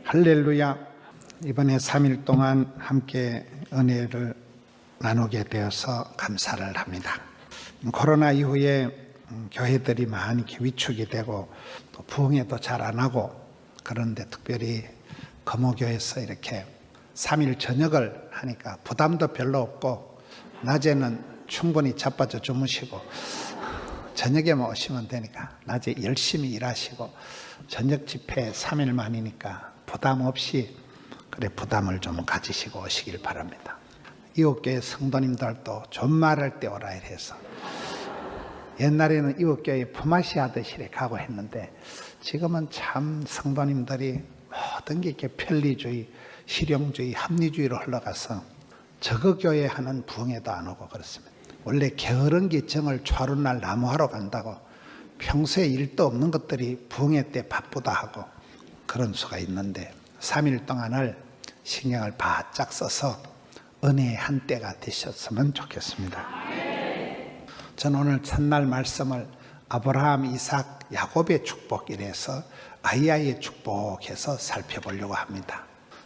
할렐루야. 이번에 3일 동안 함께 은혜를 나누게 되어서 감사를 합니다. 코로나 이후에 교회들이 많이 위축이 되고 또 부흥회도 잘 안 하고, 그런데 특별히 거모교에서 이렇게 3일 저녁을 하니까 부담도 별로 없고, 낮에는 충분히 자빠져 주무시고 저녁에만 오시면 되니까 낮에 열심히 일하시고, 저녁 집회 3일 만이니까 부담 없이 부담을 좀 가지시고 오시길 바랍니다. 이웃교회 성도님들도 존말할 때 오라 해서, 옛날에는 이웃교회 품앗이 하듯이 이렇게 가고 했는데, 지금은 참 성도님들이 모든 게 이렇게 편리주의, 실용주의, 합리주의로 흘러가서 저거 교회 하는 부흥회도 안 오고 그렇습니다. 원래 게으른기 정을 좌루날 나무하러 간다고 평소에 일도 없는 것들이 부흥회 때 바쁘다 하고 그런 수가 있는데, 3일 동안을 신경을 바짝 써서 은혜의 한때가 되셨으면 좋겠습니다. 저는 오늘 첫날 말씀을 아브라함, 이삭, 야곱의 축복 이래서 아이의 축복해서 살펴보려고 합니다.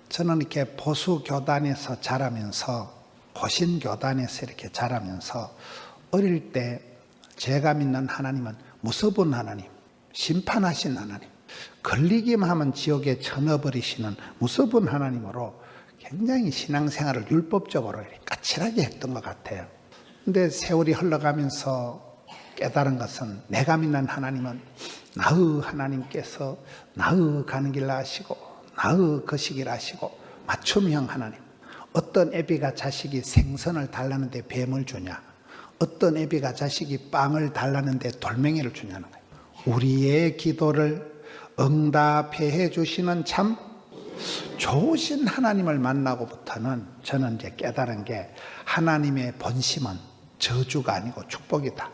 저는 이렇게 보수 교단에서 자라면서, 고신 교단에서 이렇게 자라면서, 어릴 때 제가 믿는 하나님은 무서운 하나님, 심판하신 하나님, 걸리기만 하면 지옥에 쳐넣어버리시는 무서운 하나님으로 굉장히 신앙생활을 율법적으로 까칠하게 했던 것 같아요. 근데 세월이 흘러가면서 깨달은 것은, 내가 믿는 하나님은 나의 하나님께서 나의 가는 길 아시고 나의 거시기를 아시고 맞춤형 하나님. 어떤 애비가 자식이 생선을 달라는데 뱀을 주냐, 어떤 애비가 자식이 빵을 달라는데 돌멩이를 주냐는 거예요. 우리의 기도를 응답해 주시는 참 좋으신 하나님을 만나고부터는 저는 이제 깨달은 게, 하나님의 본심은 저주가 아니고 축복이다.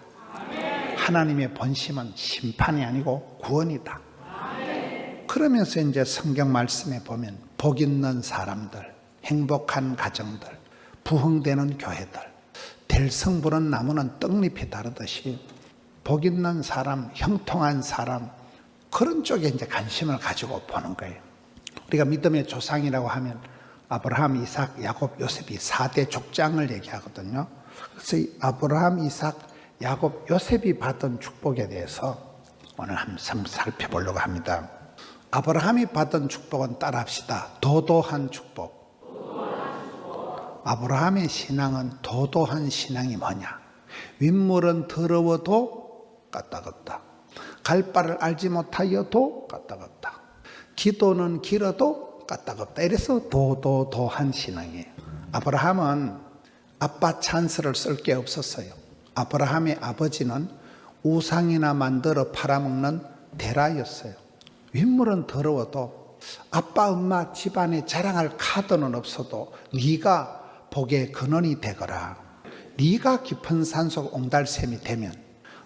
하나님의 본심은 심판이 아니고 구원이다. 그러면서 이제 성경 말씀에 보면, 복 있는 사람들, 행복한 가정들, 부흥되는 교회들, 될성 부른 나무는 떡잎이 다르듯이 복 있는 사람, 형통한 사람, 그런 쪽에 이제 관심을 가지고 보는 거예요. 우리가 믿음의 조상이라고 하면 아브라함, 이삭, 야곱, 요셉이 4대 족장을 얘기하거든요. 그래서 이 아브라함, 이삭, 야곱, 요셉이 받은 축복에 대해서 오늘 한번 살펴보려고 합니다. 아브라함이 받은 축복은 따라합시다. 도도한 축복. 아브라함의 신앙은 도도한 신앙이 뭐냐? 윗물은 더러워도 까딱없다. 갈 바를 알지 못하여도 까딱없다. 기도는 길어도 까딱없다. 이래서 도도한 신앙이에요. 아브라함은 아빠 찬스를 쓸 게 없었어요. 아브라함의 아버지는 우상이나 만들어 팔아먹는 데라였어요. 윗물은 더러워도 아빠 엄마 집안에 자랑할 카드는 없어도 네가 복의 근원이 되거라. 네가 깊은 산속 옹달샘이 되면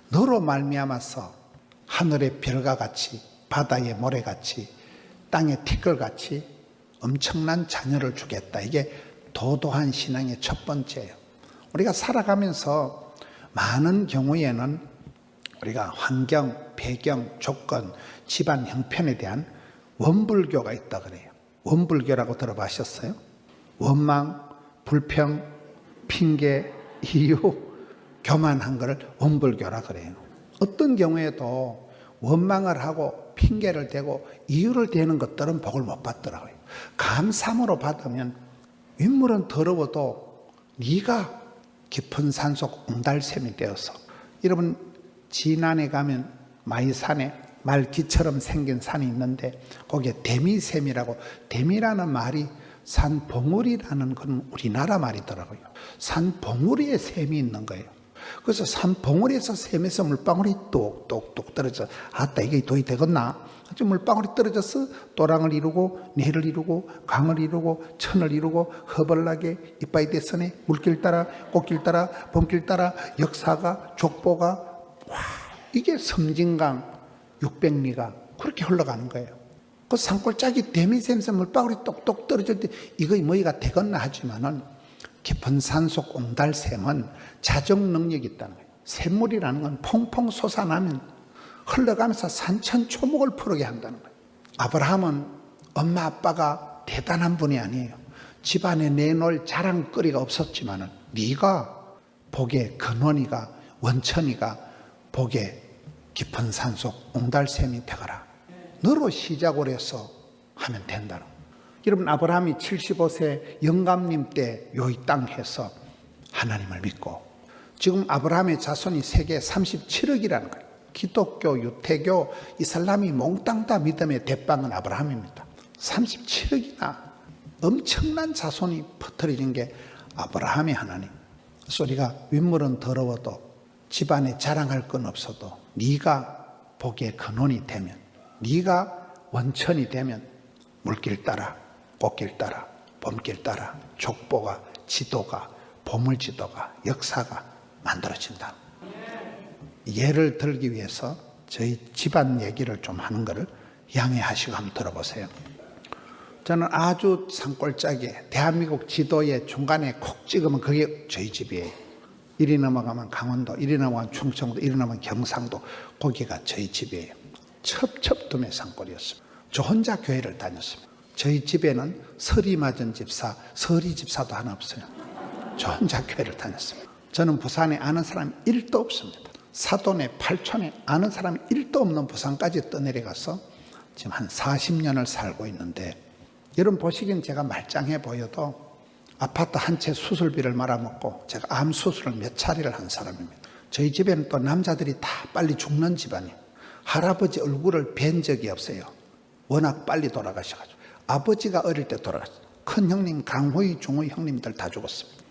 너로 말미암아서 하늘의 별과 같이, 바다의 모래같이, 땅의 티끌같이 엄청난 자녀를 주겠다. 이게 도도한 신앙의 첫 번째예요. 우리가 살아가면서 많은 경우에는 우리가 환경, 배경, 조건, 집안 형편에 대한 원불교가 있다 그래요. 원불교라고 들어보셨어요? 원망, 불평, 핑계, 이유, 교만한 것을 원불교라 그래요. 어떤 경우에도 원망을 하고 핑계를 대고 이유를 대는 것들은 복을 못 받더라고요. 감사함으로 받으면 윗물은 더러워도 네가 깊은 산속 옹달샘이 되어서, 여러분 진안에 가면 마이산에 말기처럼 생긴 산이 있는데 거기에 데미샘이라고, 데미라는 말이 산봉우리라는 건 우리나라 말이더라고요. 산봉우리에 샘이 있는 거예요. 그래서 산봉우리에서 샘에서 물방울이 똑똑똑 떨어져, 아따 이게 도이 되겠나? 물방울이 떨어져서 또랑을 이루고 내를 이루고 강을 이루고 천을 이루고 허벌나게 이빠이 대선에 물길 따라 꽃길 따라 봄길 따라 역사가 족보가, 와, 이게 섬진강 600리가 그렇게 흘러가는 거예요. 그 산골짜기 데미샘에서 물방울이 똑똑 떨어질 때 이거 뭐이가 되겠나 하지만은, 깊은 산속 옹달샘은 자정 능력이 있다는 거예요. 샘물이라는 건 퐁퐁 솟아나면 흘러가면서 산천초목을 푸르게 한다는 거예요. 아브라함은 엄마 아빠가 대단한 분이 아니에요. 집안에 내놓을 자랑거리가 없었지만은 네가 복의 근원이가 원천이가 복의 깊은 산속 옹달샘이 되거라. 너로 시작을 해서 하면 된다는 거예요. 여러분, 아브라함이 75세 영감님 때 요 이 땅 해서 하나님을 믿고, 지금 아브라함의 자손이 세계 37억이라는 거예요. 기독교, 유태교, 이슬람이 몽땅 다 믿음의 대빵은 아브라함입니다. 37억이나 엄청난 자손이 퍼뜨려진 게 아브라함의 하나님. 그래서 우리가 윗물은 더러워도 집안에 자랑할 건 없어도 네가 복의 근원이 되면, 네가 원천이 되면 물길 따라, 꽃길 따라, 봄길 따라 족보가, 지도가, 보물지도가, 역사가 만들어진다. 예를 들기 위해서 저희 집안 얘기를 좀 하는 것을 양해하시고 한번 들어보세요. 저는 아주 산골짜기에 대한민국 지도의 중간에 콕 찍으면 그게 저희 집이에요. 이리 넘어가면 강원도, 이리 넘어가면 충청도, 이리 넘어가면 경상도, 거기가 저희 집이에요. 첩첩tum의 산골이었습니다. 저 혼자 교회를 다녔습니다. 저희 집에는 설이 맞은 집사, 설이 집사도 하나 없어요. 저 혼자 교회를 다녔습니다. 저는 부산에 아는 사람이 1도 없습니다. 사돈에, 팔촌에 아는 사람이 1도 없는 부산까지 떠내려가서 지금 한 40년을 살고 있는데, 여러분 보시기엔 제가 말짱해 보여도 아파트 한 채 수술비를 말아먹고 제가 암 수술을 몇 차례를 한 사람입니다. 저희 집에는 또 남자들이 다 빨리 죽는 집안이에요. 할아버지 얼굴을 뵌 적이 없어요. 워낙 빨리 돌아가셔가지고. 아버지가 어릴 때 돌아갔어요. 큰 형님, 강호희, 중호희 형님들 다 죽었습니다.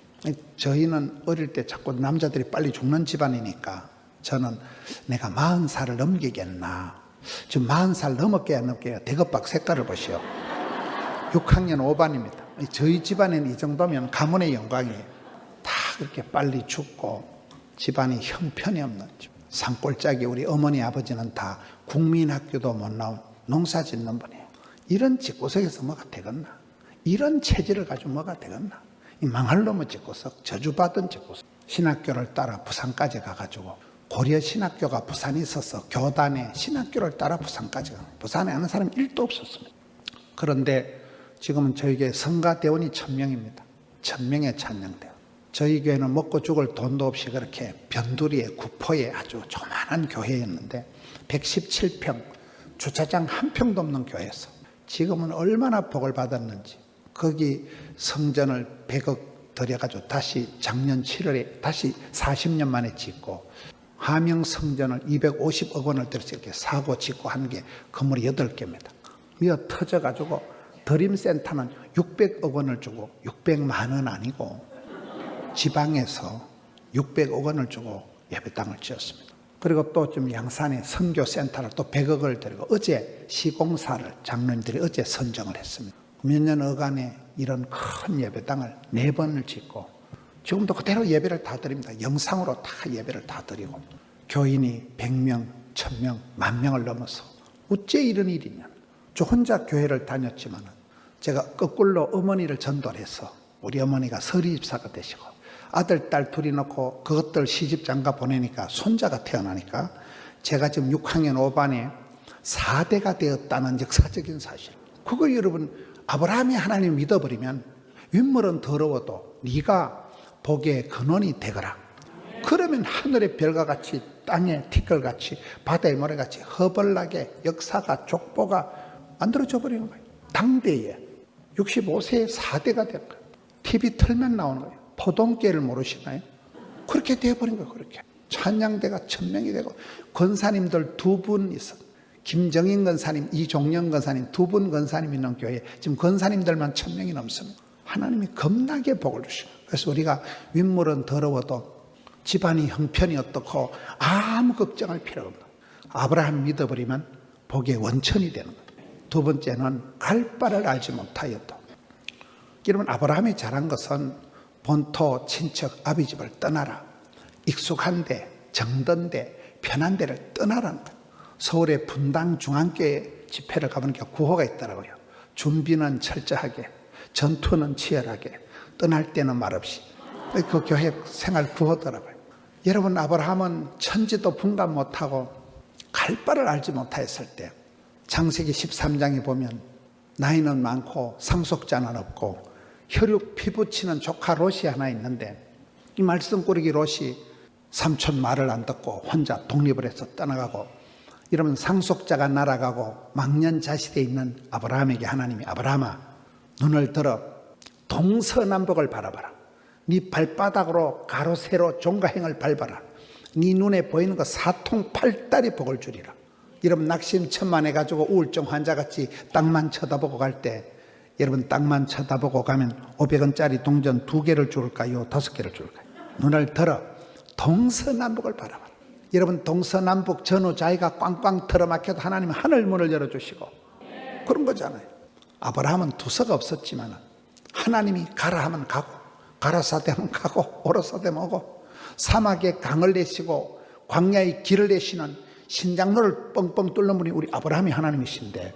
저희는 어릴 때 자꾸 남자들이 빨리 죽는 집안이니까 저는 내가 40살을 넘기겠나. 지금 40살 넘었게야 넘게야 대급박 색깔을 보시오. 6학년 5반입니다. 저희 집안에는 이 정도면 가문의 영광이에요. 다 그렇게 빨리 죽고 집안이 형편이 없는 집. 산골짜기 우리 어머니 아버지는 다 국민학교도 못 나온 농사 짓는 분이에요. 이런 집구석에서 뭐가 되겠나? 이런 체질을 가지고 뭐가 되겠나? 이 망할 놈의 집구석, 저주받은 집구석. 신학교를 따라 부산까지 가가지고, 고려 신학교가 부산에 있어서 교단에 신학교를 따라 부산까지 가. 부산에 아는 사람이 1도 없었습니다. 그런데 지금은 저에게 성가대원이 1000명입니다. 1000명의 찬양대원. 저희 교회는 먹고 죽을 돈도 없이 그렇게 변두리에 구포에 아주 조만한 교회였는데 117평, 주차장 한 평도 없는 교회에서 지금은 얼마나 복을 받았는지, 거기 성전을 100억 들여가지고 다시 작년 7월에 다시 40년 만에 짓고, 하명 성전을 250억 원을 들여서 이렇게 사고 짓고 한 게 건물이 8개입니다. 미어 터져가지고 드림센터는 600억 원을 주고, 600만 원 아니고 지방에서 600억 원을 주고 예배당을 지었습니다. 그리고 또 좀 양산에 선교센터를 또 100억을 들이고 어제 시공사를 장로님들이 어제 선정을 했습니다. 몇 년 어간에 이런 큰 예배당을 4번을 짓고 지금도 그대로 예배를 다 드립니다. 영상으로 다 예배를 다 드리고, 교인이 100명, 1000명, 10,000명을 넘어서 어째 이런 일이냐. 저 혼자 교회를 다녔지만 제가 거꾸로 어머니를 전도해서 우리 어머니가 서리집사가 되시고 아들, 딸 둘이 놓고 그것들 시집장가 보내니까 손자가 태어나니까 제가 지금 6학년 5반에 4대가 되었다는 역사적인 사실. 그거 여러분, 아브라함이 하나님 믿어버리면 윗물은 더러워도 네가 복의 근원이 되거라. 그러면 하늘의 별과 같이 땅의 티끌같이 바다의 모래같이 허벌나게 역사가, 족보가 만들어져 버리는 거예요. 당대에 65세에 4대가 된 거예요. TV 틀면 나오는 거예요. 포동계를 모르시나요? 그렇게 되어버린 거예요. 그렇게 찬양대가 1000명이 되고, 권사님들 2분 있어. 김정인 권사님, 이종영 권사님 2분 권사님 있는 교회 지금 권사님들만 1000명이 넘습니다. 하나님이 겁나게 복을 주시고, 그래서 우리가 윗물은 더러워도 집안이 형편이 어떻고 아무 걱정할 필요가 없다. 아브라함 믿어버리면 복의 원천이 되는 거예요. 두 번째는 갈 바를 알지 못하였다. 여러분, 아브라함이 잘한 것은 본토, 친척, 아비집을 떠나라. 익숙한데, 정든데, 편한 데를 떠나라는 거예요. 서울의 분당 중앙교회 집회를 가보는 게 구호가 있더라고요. 준비는 철저하게, 전투는 치열하게, 떠날 때는 말없이. 그 교회 생활 구호더라고요. 여러분, 아브라함은 천지도 분간 못하고 갈 바를 알지 못하였을 때, 창세기 13장에 보면 나이는 많고 상속자는 없고 혈육 피부치는 조카 롯이 하나 있는데 이 말썽꾸러기 롯이 삼촌 말을 안 듣고 혼자 독립을 해서 떠나가고 이러면 상속자가 날아가고 망년자실에 있는 아브라함에게 하나님이 아브라함아 눈을 들어 동서남북을 바라봐라. 네 발바닥으로 가로 세로 종가행을 밟아라. 네 눈에 보이는 거 사통팔달이 복을 주리라. 여러분 낙심천만해가지고 우울증 환자같이 땅만 쳐다보고 갈 때 여러분 땅만 쳐다보고 가면 500원짜리 동전 2개를 줄까요? 5개를 줄까요? 눈을 들어 동서남북을 바라봐라. 여러분 동서남북 전후자의가 꽝꽝 틀어막혀도 하나님은 하늘 문을 열어주시고 그런 거잖아요. 아브라함은 두서가 없었지만 하나님이 가라 하면 가고 가라사대 하면 가고 오라사대 하면 오고 사막에 강을 내시고 광야에 길을 내시는 신장로를 뻥뻥 뚫는 분이 우리 아브라함이 하나님이신데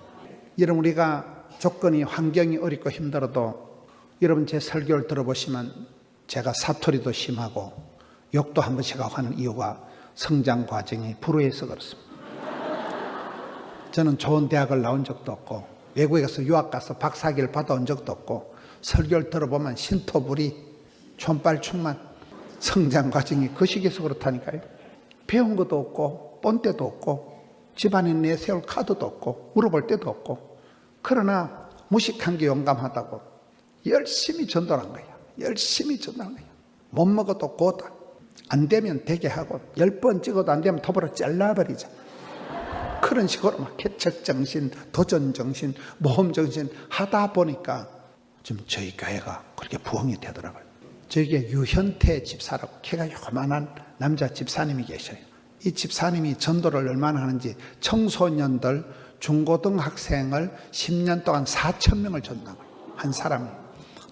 여러분 우리가 조건이 환경이 어렵고 힘들어도 여러분 제 설교를 들어보시면 제가 사투리도 심하고 욕도 한 번씩 하고 하는 이유가 성장 과정이 불우해서 그렇습니다. 저는 좋은 대학을 나온 적도 없고 외국에 가서 유학 가서 박사학위를 받아온 적도 없고 설교를 들어보면 신토불이 촌빨충만 성장 과정이 그 시기에서 그렇다니까요. 배운 것도 없고 본때도 없고 집안에 내세울 카드도 없고 물어볼 데도 없고 그러나 무식한 게 용감하다고 열심히 전도한 거야. 열심히 전도한 거야. 못 먹어도 고다. 안 되면 되게 하고 10번 찍어도 안 되면 톱으로 잘라버리자. 그런 식으로 막 개척정신, 도전정신, 모험정신 하다 보니까 지금 저희 교회가 그렇게 부흥이 되더라고요. 저희게 유현태 집사라고 키가 요만한 남자 집사님이 계셔요. 이 집사님이 전도를 얼마나 하는지 청소년들 중고등학생을 10년 동안 4,000명을 전도한 거예요. 한 사람이.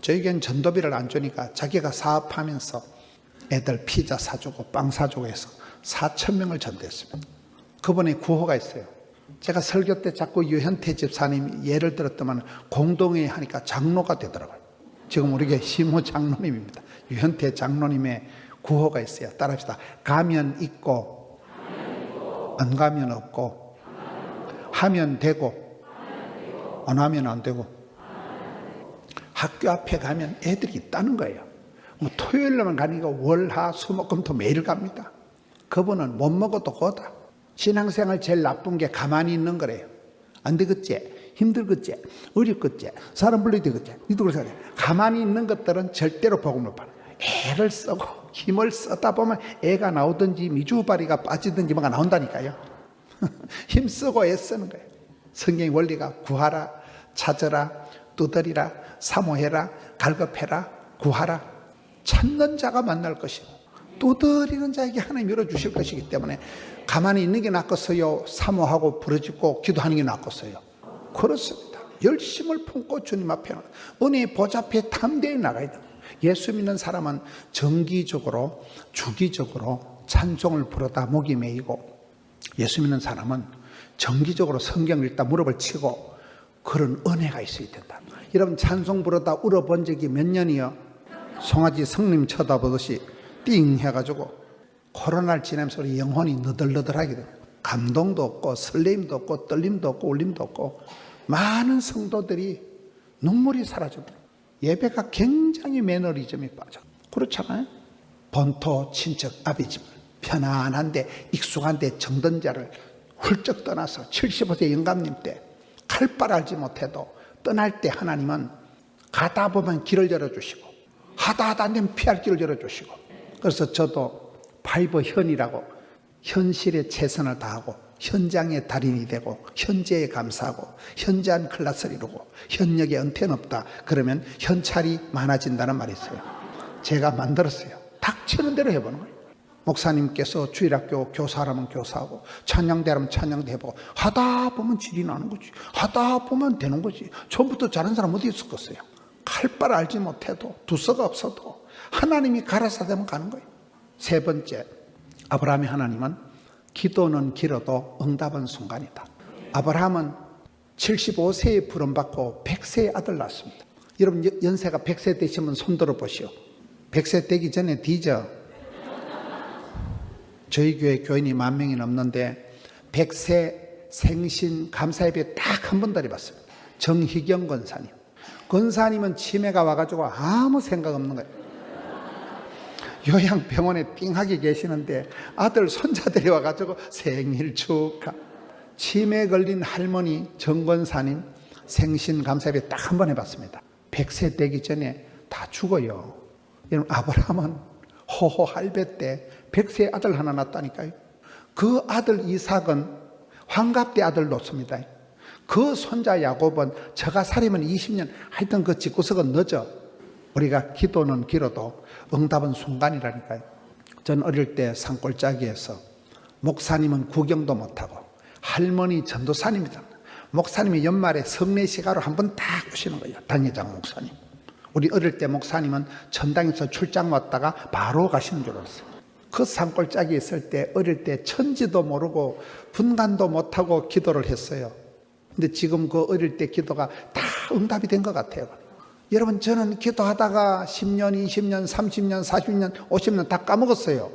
저희에겐 전도비를 안 주니까 자기가 사업하면서 애들 피자 사주고 빵 사주고 해서 4,000명을 전도했습니다. 그분의 구호가 있어요. 제가 설교 때 자꾸 유현태 집사님이 예를 들었더만 공동회의 하니까 장로가 되더라고요. 지금 우리 교회 시모 장로님입니다. 유현태 장로님의 구호가 있어요. 따라합시다. 가면 있고 안 가면 없고 하면 되고 안 하면 안 되고 학교 앞에 가면 애들이 있다는 거예요. 뭐 토요일에만 가니까 월화수목금토 매일 갑니다. 그분은 못 먹어도 고다. 신앙생활 제일 나쁜 게 가만히 있는 거래요. 안 되겠지? 힘들겠지? 어렵겠지? 사람 불러야 되겠지? 니도 그래서 가만히 있는 것들은 절대로 복음을 못 받아요. 애를 쓰고 힘을 쓰다 보면 애가 나오든지 미주바리가 빠지든지 뭐가 나온다니까요. 힘쓰고 애쓰는 거예요. 성경의 원리가 구하라, 찾으라, 두드리라, 사모해라, 갈급해라, 구하라. 찾는 자가 만날 것이고 두드리는 자에게 하나님 열어주실 것이기 때문에 가만히 있는 게 낫겠어요? 사모하고 부르짖고 기도하는 게 낫겠어요? 그렇습니다. 열심을 품고 주님 앞에 은혜의 보좌 앞에 담대히 나가야 돼요. 예수 믿는 사람은 정기적으로 주기적으로 찬송을 부르다 목이 메이고 예수 믿는 사람은 정기적으로 성경을 읽다 무릎을 치고 그런 은혜가 있어야 된다. 여러분 찬송 부르다 울어본 적이 몇 년이요? 송아지 성님 쳐다보듯이 띵 해가지고 코로나를 지나면서 우리 영혼이 너덜너덜하게 돼요. 감동도 없고 설레임도 없고 떨림도 없고 울림도 없고 많은 성도들이 눈물이 사라져버려요. 예배가 굉장히 매너리즘이 빠져. 그렇잖아요. 본토 친척 아비집을 편안한데 익숙한데 정든 자를 훌쩍 떠나서 75세 영감님 때 칼발 알지 못해도 떠날 때 하나님은 가다 보면 길을 열어주시고 하다 안 되면 피할 길을 열어주시고 그래서 저도 파이버 현이라고 현실에 최선을 다하고 현장의 달인이 되고 현재에 감사하고 현재한 클래스를 이루고 현역에 은퇴는 없다. 그러면 현찰이 많아진다는 말이 있어요. 제가 만들었어요. 닥치는 대로 해보는 거예요. 목사님께서 주일학교 교사라면 교사하고 찬양대라면 찬양대 해보고 하다 보면 질이 나는 거지. 하다 보면 되는 거지. 처음부터 잘하는 사람 어디 있었겠어요. 칼발 알지 못해도 두서가 없어도 하나님이 가라사 되면 가는 거예요. 세 번째, 아브라함의 하나님은 기도는 길어도 응답은 순간이다. 아브라함은 75세에 부름받고 100세의 아들 낳았습니다. 여러분 연세가 100세 되시면 손들어 보시오. 100세 되기 전에 뒤져. 저희 교회 교인이 10,000명이 넘는데 100세 생신 감사예배 딱 한 번 드려봤습니다. 정희경 권사님. 권사님은 치매가 와가지고 아무 생각 없는 거예요. 요양병원에 띵하게 계시는데 아들 손자들이 와가지고 생일 축하. 치매 걸린 할머니 정권사님 생신감사예배 딱 한 번 해봤습니다. 100세 되기 전에 다 죽어요. 여러분, 아브라함은 호호 할배 때 100세 아들 하나 낳았다니까요. 그 아들 이삭은 환갑 때 아들 놓습니다. 그 손자 야곱은 저가 살이면 20년, 하여튼 그 집구석은 늦어. 우리가 기도는 길어도 응답은 순간이라니까요. 전 어릴 때 산골짜기에서 목사님은 구경도 못하고 할머니 전도사님이잖아요. 목사님이 연말에 성례시가로 한 번 딱 오시는 거예요. 당회장 목사님. 우리 어릴 때 목사님은 전당에서 출장 왔다가 바로 가시는 줄 알았어요. 그 산골짜기에 있을 때 어릴 때 천지도 모르고 분간도 못하고 기도를 했어요. 근데 지금 그 어릴 때 기도가 다 응답이 된 것 같아요. 여러분, 저는 기도하다가 10년, 20년, 30년, 40년, 50년 다 까먹었어요.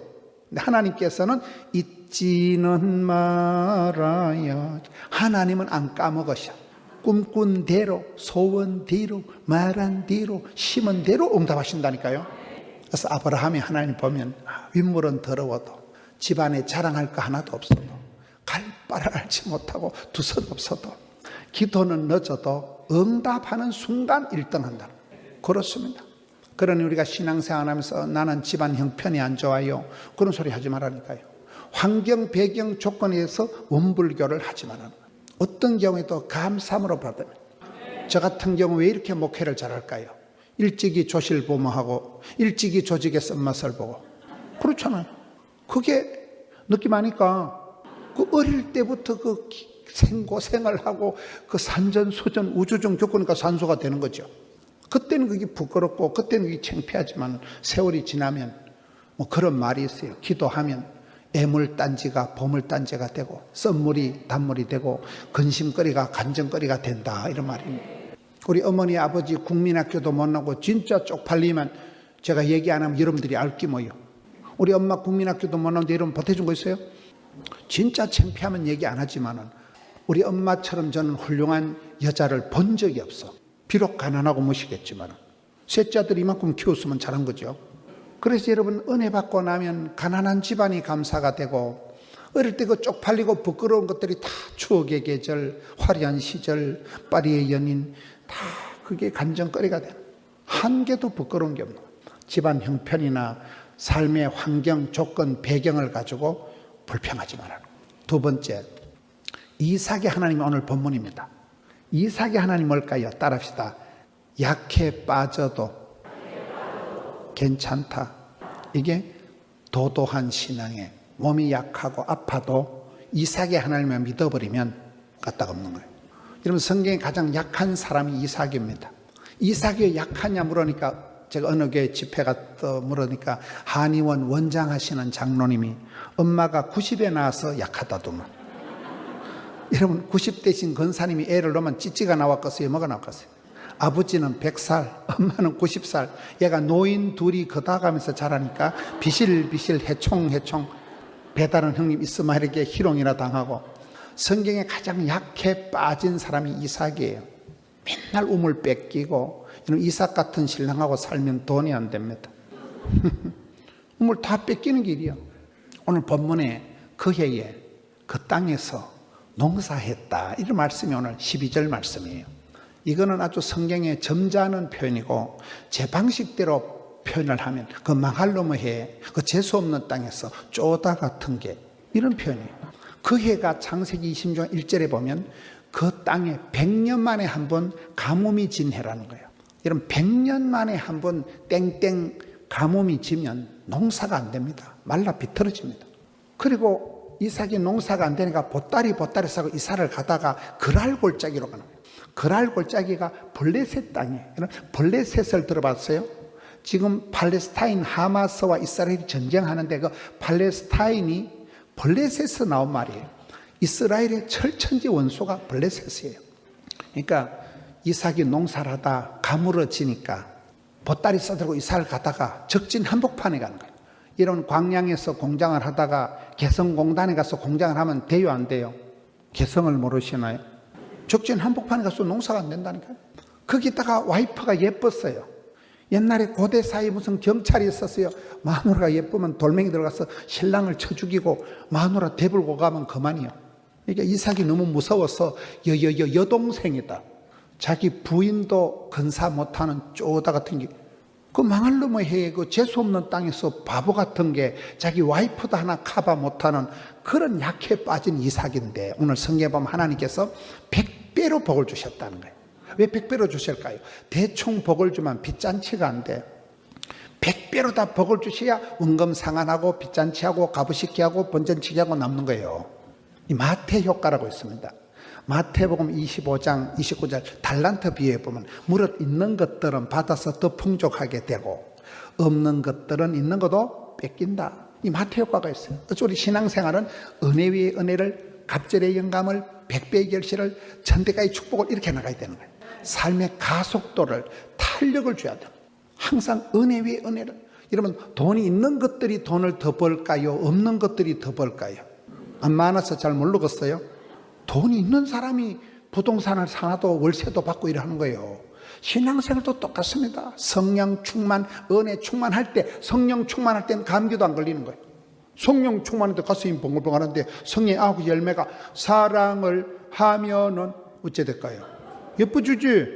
근데 하나님께서는 잊지는 말아야. 하나님은 안 까먹으셔. 꿈꾼 대로, 소원 대로, 말한 대로, 심은 대로 응답하신다니까요. 그래서 아브라함이 하나님 보면 윗물은 더러워도 집안에 자랑할 거 하나도 없어도 갈 바를 알지 못하고 두선 없어도 기도는 늦어도 응답하는 순간 1등한다. 그렇습니다. 그러니 우리가 신앙생활하면서 나는 집안 형편이 안 좋아요, 그런 소리 하지 말라니까요. 환경, 배경, 조건에서 원불교를 하지 말라는 거예요. 어떤 경우에도 감사함으로 받으면. 저 같은 경우 왜 이렇게 목회를 잘할까요? 일찍이 조실부모하고 일찍이 조직의 쓴맛을 보고. 그렇잖아요. 그게 느낌 아니까 그 어릴 때부터 그 생고생을 하고 그 산전수전 우주정 겪으니까 산소가 되는 거죠. 그때는 그게 부끄럽고 그때는 그게 창피하지만 세월이 지나면 뭐 그런 말이 있어요. 기도하면 애물단지가 보물단지가 되고 썬물이 단물이 되고 근심거리가 간정거리가 된다, 이런 말입니다. 우리 어머니 아버지 국민학교도 못 나고 진짜 쪽팔리면 제가 얘기 안 하면 여러분들이 알기 뭐예요. 우리 엄마 국민학교도 못 나오는데 여러분 보태준 거 있어요? 진짜 창피하면 얘기 안 하지만은 우리 엄마처럼 저는 훌륭한 여자를 본 적이 없어. 비록 가난하고 무시겠지만 셋째들 이만큼 키웠으면 잘한 거죠. 그래서 여러분, 은혜 받고 나면 가난한 집안이 감사가 되고 어릴 때 그 쪽팔리고 부끄러운 것들이 다 추억의 계절, 화려한 시절, 파리의 연인, 다 그게 간정거리가 되는. 한 개도 부끄러운 게 없는 거예요. 집안 형편이나 삶의 환경, 조건, 배경을 가지고 불평하지 말아요. 두 번째, 이삭의 하나님이 오늘 본문입니다. 이삭의 하나님 뭘까요? 따라합시다. 약해 빠져도 괜찮다. 이게 도도한 신앙에 몸이 약하고 아파도 이삭의 하나님을 믿어버리면 까딱없는 거예요. 여러분, 성경에 가장 약한 사람이 이삭입니다. 이삭이 약하냐 물으니까 제가 어느 교회 집회 갔다 물으니까 한의원 원장하시는 장로님이 엄마가 90에 나와서 약하다더만. 여러분, 90대신 권사님이 애를 놓으면 찌찌가 나왔겠어요? 뭐가 나왔겠어요? 아버지는 100살, 엄마는 90살. 얘가 노인 둘이 걷어가면서 자라니까 비실비실 해총해총 배다른 형님 있으면 이렇게 희롱이나 당하고. 성경에 가장 약해 빠진 사람이 이삭이에요. 맨날 우물 뺏기고. 이삭 같은 신랑하고 살면 돈이 안 됩니다. 우물 다 뺏기는 길이요. 오늘 본문에 그 해에 그 땅에서 농사했다, 이런 말씀이 오늘 12절 말씀이에요. 이거는 아주 성경의 점잖은 표현이고 제 방식대로 표현을 하면 그 망할 놈의 해, 그 재수없는 땅에서 쪼다 같은 게, 이런 표현이에요. 그 해가 창세기 26장 1절에 보면 그 땅에 100년 만에 한 번 가뭄이 진 해라는 거예요. 여러분, 100년 만에 한 번 땡땡 가뭄이 지면 농사가 안 됩니다. 말라 비틀어집니다. 그리고 이삭이 농사가 안 되니까 보따리 싸고 이사를 가다가 그랄 골짜기로 가는 거예요. 그랄 골짜기가 블레셋 땅이에요. 블레셋을 들어봤어요? 지금 팔레스타인 하마스와 이스라엘이 전쟁하는데 그 팔레스타인이 블레셋에서 나온 말이에요. 이스라엘의 철천지 원소가 블레셋이에요. 그러니까 이삭이 농사를 하다 가물어지니까 보따리 싸들고 이사를 가다가 적진 한복판에 가는 거예요. 이런 광양에서 공장을 하다가 개성공단에 가서 공장을 하면 돼요, 안 돼요? 개성을 모르시나요? 적진 한복판에 가서 농사가 안 된다니까요. 거기다가 와이프가 예뻤어요. 옛날에 고대 사회에 무슨 경찰이 있었어요. 마누라가 예쁘면 돌멩이 들어가서 신랑을 쳐 죽이고 마누라 대불고 가면 그만이요. 그러니까 이삭이 너무 무서워서 여동생이다. 자기 부인도 건사 못하는 쪼다 같은 게, 그 망할 놈의 해에 그 재수없는 땅에서 바보 같은 게 자기 와이프도 하나 커버 못하는 그런 약해 빠진 이삭인데, 오늘 성경에 보면 하나님께서 100배로 복을 주셨다는 거예요. 왜 100배로 주실까요? 대충 복을 주면 빚잔치가 안 돼. 100배로 다 복을 주셔야 원금상환하고 빚잔치하고 가부식기하고 번전치기하고 남는 거예요. 이 마태 효과라고 있습니다. 마태복음 25장 29절 달란트 비유에 보면 무릇 있는 것들은 받아서 더 풍족하게 되고 없는 것들은 있는 것도 뺏긴다. 이 마태 효과가 있어요. 우리 신앙생활은 은혜 위에 은혜를, 갑절의 영감을, 100배의 결실을, 천대까지 축복을 이렇게 나가야 되는 거예요. 삶의 가속도를, 탄력을 줘야 돼요. 항상 은혜 위에 은혜를. 여러분, 돈이 있는 것들이 돈을 더 벌까요? 없는 것들이 더 벌까요? 안 많아서 잘 모르겠어요. 돈이 있는 사람이 부동산을 사놔도 월세도 받고 일하는 거예요. 신앙생활도 똑같습니다. 성령 충만, 은혜 충만할 때, 성령 충만할 때는 감기도 안 걸리는 거예요. 성령 충만할 때 가슴이 벙글벙글 하는데 성령의 9 열매가 사랑을 하면은 어째 될까요? 예뻐지지?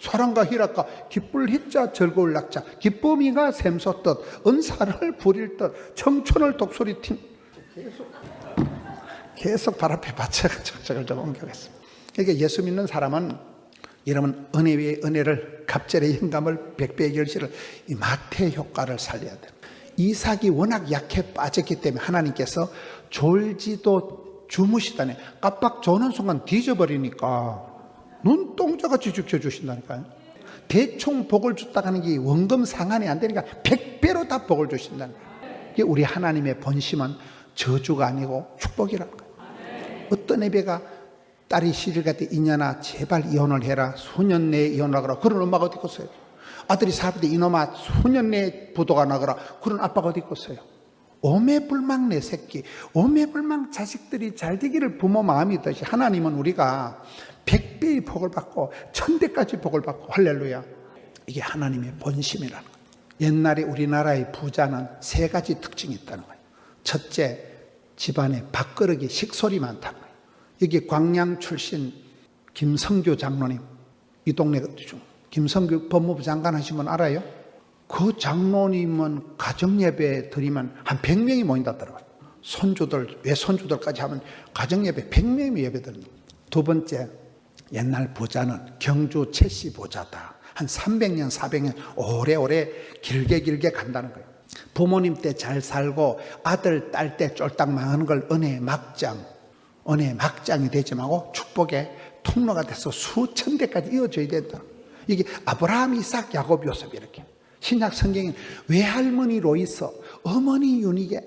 사랑과 희락과 기쁠 희자 즐거울 낙자, 기쁨이가 샘솟듯 은사를 부릴 듯 청춘을 독소리 튄, 계속 발 앞에 받쳐가지고 저걸 좀 옮겨갔습니다. 그러니까 예수 믿는 사람은 여러분 은혜 위에 은혜를, 갑절의 영감을, 100배의 결실을, 이 마태 효과를 살려야 돼요. 이삭이 워낙 약해 빠졌기 때문에 하나님께서 졸지도 주무시다네. 깜빡 조는 순간 뒤져버리니까 눈동자같이 지켜주신다니까요. 대충 복을 줬다 하는 게 원금 상환이 안 되니까 100배로 다 복을 주신다는 거예요. 우리 하나님의 본심은 저주가 아니고 축복이라는 거예요. 어떤 예배가 딸이 시집갈 때 이년아 제발 이혼을 해라, 수년 내에 이혼하거라, 그런 엄마가 어디 있겠어요? 아들이 사업 때 이놈아 수년 내에 부도가 나거라, 그런 아빠가 어디 있겠어요? 오매불망 내 새끼, 오매불망 자식들이 잘 되기를 부모 마음이 듯이 하나님은 우리가 100배의 복을 받고 1000대까지 복을 받고, 할렐루야. 이게 하나님의 본심이라는 거예요. 옛날에 우리나라의 부자는 3가지 특징이 있다는 거예요. 첫째, 집안에 밥그릇이 식솔이 많다는 거예요. 여기 광양 출신 김성규 장로님, 이 동네 중 김성규 법무부 장관 하신 분 알아요? 그 장로님은 가정예배 드리면 한 100명이 모인다더라고요. 손주들, 외손주들까지 하면 가정예배 100명이 예배 드립니다. 두 번째, 옛날 부자는 경주 최씨 부자다. 한 300년, 400년 오래오래 길게 간다는 거예요. 부모님 때 잘 살고 아들, 딸 때 쫄딱 망하는 걸 은혜의 막장이 되지 말고 축복의 통로가 돼서 수천 대까지 이어져야 된다. 이게 아브라함, 이삭, 야곱, 요셉 이렇게. 신약 성경에 외할머니로 있어 어머니 유니게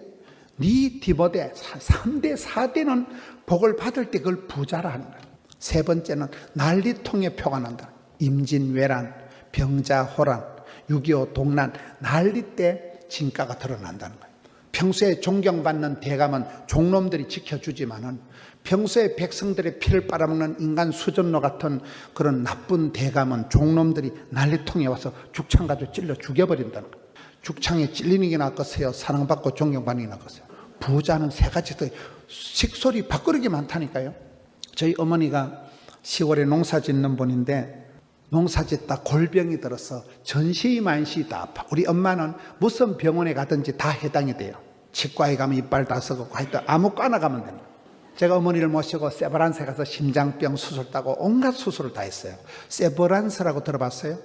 네 디모데 3대 4대는 복을 받을 때 그걸 부자라 하는 거예요. 세 번째는 난리통의 표가 난다. 임진왜란, 병자호란, 6.25 동란, 난리 때 진가가 드러난다는 거예요. 평소에 존경받는 대감은 종놈들이 지켜주지만은 평소에 백성들의 피를 빨아먹는 인간 수전로 같은 그런 나쁜 대감은 종놈들이 난리통에 와서 죽창 가지고 찔러 죽여버린다는 거예요. 죽창에 찔리는 게 낫겠어요? 사랑받고 존경받는 게 낫겠어요? 부자는 3가지 더 식솔이 밥그릇이 많다니까요. 저희 어머니가 10월에 농사 짓는 분인데 농사 짓다 골병이 들어서 전시만시 다 아파. 우리 엄마는 무슨 병원에 가든지 다 해당이 돼요. 치과에 가면 이빨 다 썩고 하여튼 아무거나 가면 됩니다. 제가 어머니를 모시고 세브란스에 가서 심장병 수술 따고 온갖 수술을 다 했어요. 세브란스라고 들어봤어요?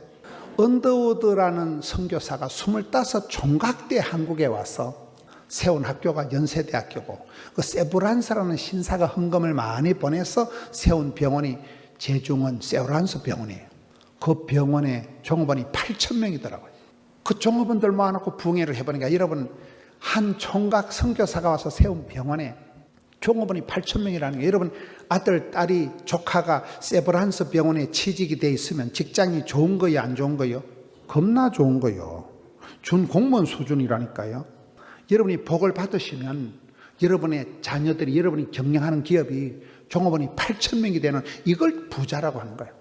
언더우드라는 선교사가 25 총각 때 한국에 와서 세운 학교가 연세대학교고, 그 세브란스라는 신사가 헌금을 많이 보내서 세운 병원이 제중원 세브란스 병원이에요. 그 병원에 종업원이 8,000명이더라고요. 그 종업원들 모아놓고 부흥회를 해보니까 여러분, 한 총각 선교사가 와서 세운 병원에 종업원이 8,000명이라는 게, 여러분 아들, 딸이, 조카가 세브란스 병원에 취직이 돼 있으면 직장이 좋은 거요, 안 좋은 거요? 겁나 좋은 거요. 준 공무원 수준이라니까요. 여러분이 복을 받으시면 여러분의 자녀들이, 여러분이 경영하는 기업이 종업원이 8,000명이 되는 이걸 부자라고 하는 거예요.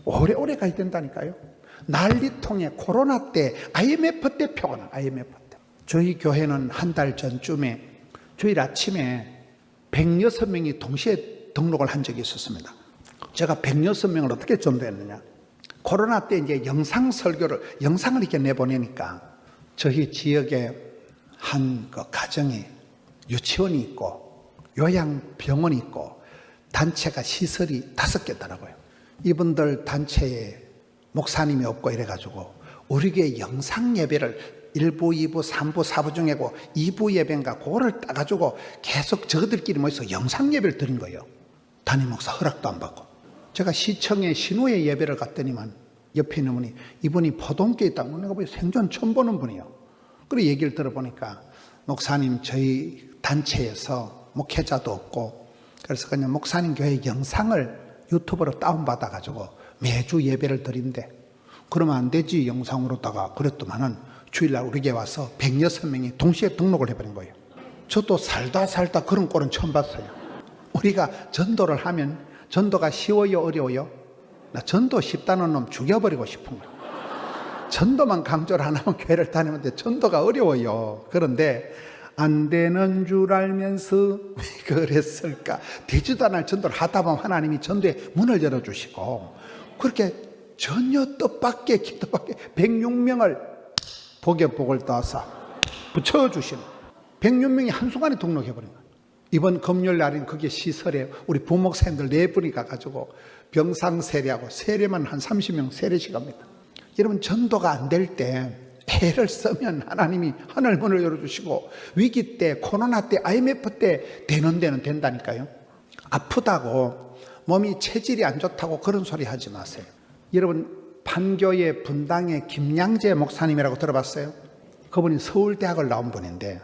오래오래 가야 된다니까요. 난리통에 코로나 때 IMF 때 표가 나. IMF 때. 저희 교회는 한 달 전쯤에 주일 아침에 106명이 동시에 등록을 한 적이 있었습니다. 제가 106명을 어떻게 전도했느냐. 코로나 때 이제 영상 설교를, 영상을 이렇게 내보내니까 저희 지역에 한 그 가정이 유치원이 있고 요양병원이 있고 단체가 시설이 5개더라고요. 이분들 단체에 목사님이 없고 이래가지고 우리 교회 영상 예배를 1부, 2부, 3부, 4부 중에고 2부 예배인가 그거를 따가지고 계속 저들끼리 모여서 영상 예배를 드린 거예요. 담임 목사 허락도 안 받고. 제가 시청에 신우회 예배를 갔더니만 옆에 있는 분이 이분이 포동교에 있다고 내가 생전 처음 보는 분이에요. 그래 얘기를 들어보니까 목사님 저희 단체에서 목회자도 없고 그래서 그냥 목사님 교회 영상을 유튜브로 다운받아가지고 매주 예배를 드린대. 그러면 안 되지 영상으로다가 그랬더만은 주일날 우리 교회 와서 106명이 동시에 등록을 해버린 거예요. 저도 살다 그런 꼴은 처음 봤어요. 우리가 전도를 하면 전도가 쉬워요 어려워요? 나 전도 쉽다는 놈 죽여버리고 싶은 거예요. 전도만 강조를 안 하면 교회를 다니는데 전도가 어려워요. 그런데 안 되는 줄 알면서 왜 그랬을까? 되지도 않을 전도를 하다 보면 하나님이 전도의 문을 열어주시고 그렇게 전혀 뜻밖의 기도밖에 106명을 복에 복을 떠서 붙여주시는 106명이 한순간에 등록해버린 거예요. 이번 금요일 날인 그게 시설에 우리 부목사님들 4분이 가가지고 병상 세례하고 세례만 한 30명 세례식 합니다. 여러분 전도가 안 될 때 애를 쓰면 하나님이 하늘 문을 열어주시고 위기 때 코로나 때 IMF 때 되는 데는 된다니까요. 아프다고 몸이 체질이 안 좋다고 그런 소리 하지 마세요. 여러분 판교의 분당의 김양재 목사님이라고 들어봤어요? 그분이 서울대학을 나온 분인데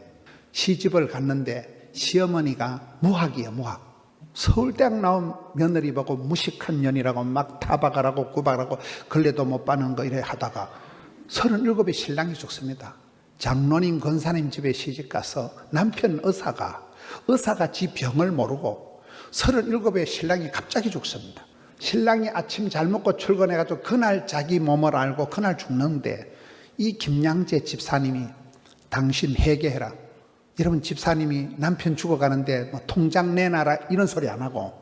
시집을 갔는데 시어머니가 무학이에요. 무학. 서울대학 나온 며느리 보고 무식한 년이라고 막 타박하라고 구박하라고 걸레도 못 빠는 거 이래 하다가 37에 신랑이 죽습니다. 장로님 권사님 집에 시집가서 남편 의사가 지 병을 모르고 37에 신랑이 갑자기 죽습니다. 신랑이 아침 잘 먹고 출근해가지고 그날 자기 몸을 알고 그날 죽는데 이 김양재 집사님이 당신 회개해라. 여러분 집사님이 남편 죽어가는데 뭐 통장 내놔라 이런 소리 안 하고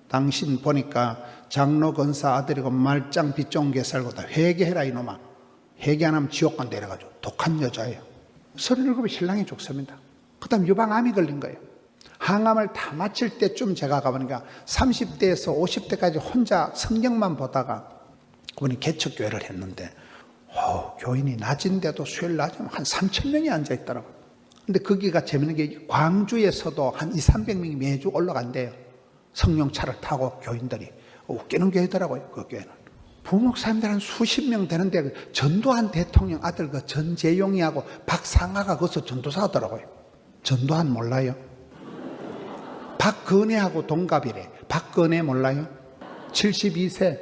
당신 보니까 장로 권사 아들이고 말짱 빚 좋은 게 살고 다 회개해라 이놈아. 회개 안 하면 지옥 간다 이래가지고 독한 여자예요. 37에 신랑이 죽습니다. 그 다음 유방암이 걸린 거예요. 항암을 다 마칠 때쯤 제가 가보니까 30대에서 50대까지 혼자 성경만 보다가 그분이 개척교회를 했는데 교인이 낮인데도 수요일 낮이면 한 3,000명이 앉아있더라고요. 근데 거기가 재밌는 게 광주에서도 한 200~300명이 매주 올라간대요. 성령차를 타고 교인들이. 웃기는 교회더라고요. 그 교회는. 부목사님들 한 수십 명 되는데 전두환 대통령 아들 그 전재용이하고 박상아가 거기서 전도사 하더라고요. 전두환 몰라요? 박근혜하고 동갑이래. 박근혜 몰라요? 72세.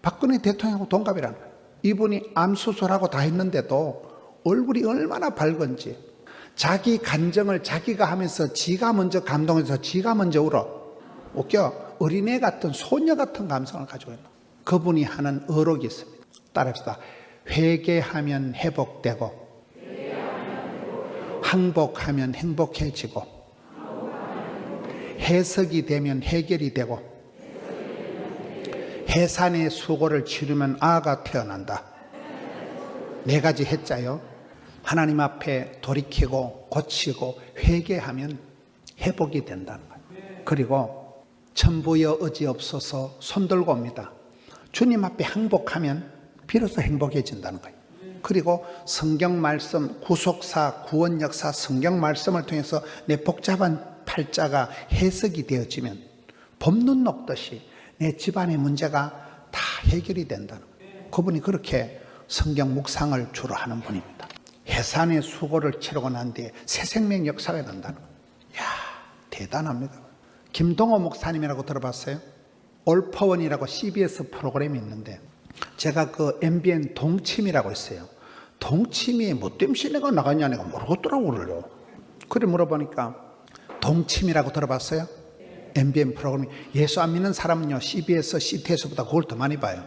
박근혜 대통령하고 동갑이라는 거예요. 이분이 암수술하고 다 했는데도 얼굴이 얼마나 밝은지 자기 간정을 자기가 하면서 지가 먼저 감동해서 지가 먼저 울어. 웃겨. 어린애 같은 소녀 같은 감성을 가지고 있는 그분이 하는 어록이 있습니다. 따라합시다. 회개하면 회복되고 항복하면 행복해지고 해석이 되면 해결이 되고 해산의 수고를 치르면 아가 태어난다. 4가지 해자요. 하나님 앞에 돌이키고 고치고 회개하면 회복이 된다는 거예요. 그리고 천부여 의지없어서 손들고 옵니다. 주님 앞에 항복하면 비로소 행복해진다는 거예요. 그리고 성경 말씀, 구속사, 구원 역사 성경 말씀을 통해서 내 복잡한 팔자가 해석이 되어지면 봄눈 녹듯이 내 집안의 문제가 다 해결이 된다는 거예요. 그분이 그렇게 성경 묵상을 주로 하는 분입니다. 해산의 수고를 치르고 난 뒤에 새 생명 역사가 난다는 거예요. 이야, 대단합니다. 김동호 목사님이라고 들어봤어요? 올퍼원이라고 CBS 프로그램이 있는데 제가 그 MBN 동침이라고 있어요. 동침이 뭐 때문에 내가 나갔냐 내가 모르겠더라고 그래요. 그래 물어보니까 동침이라고 들어봤어요? MBN 프로그램이 예수 안 믿는 사람은요 CBS, CTS보다 그걸 더 많이 봐요.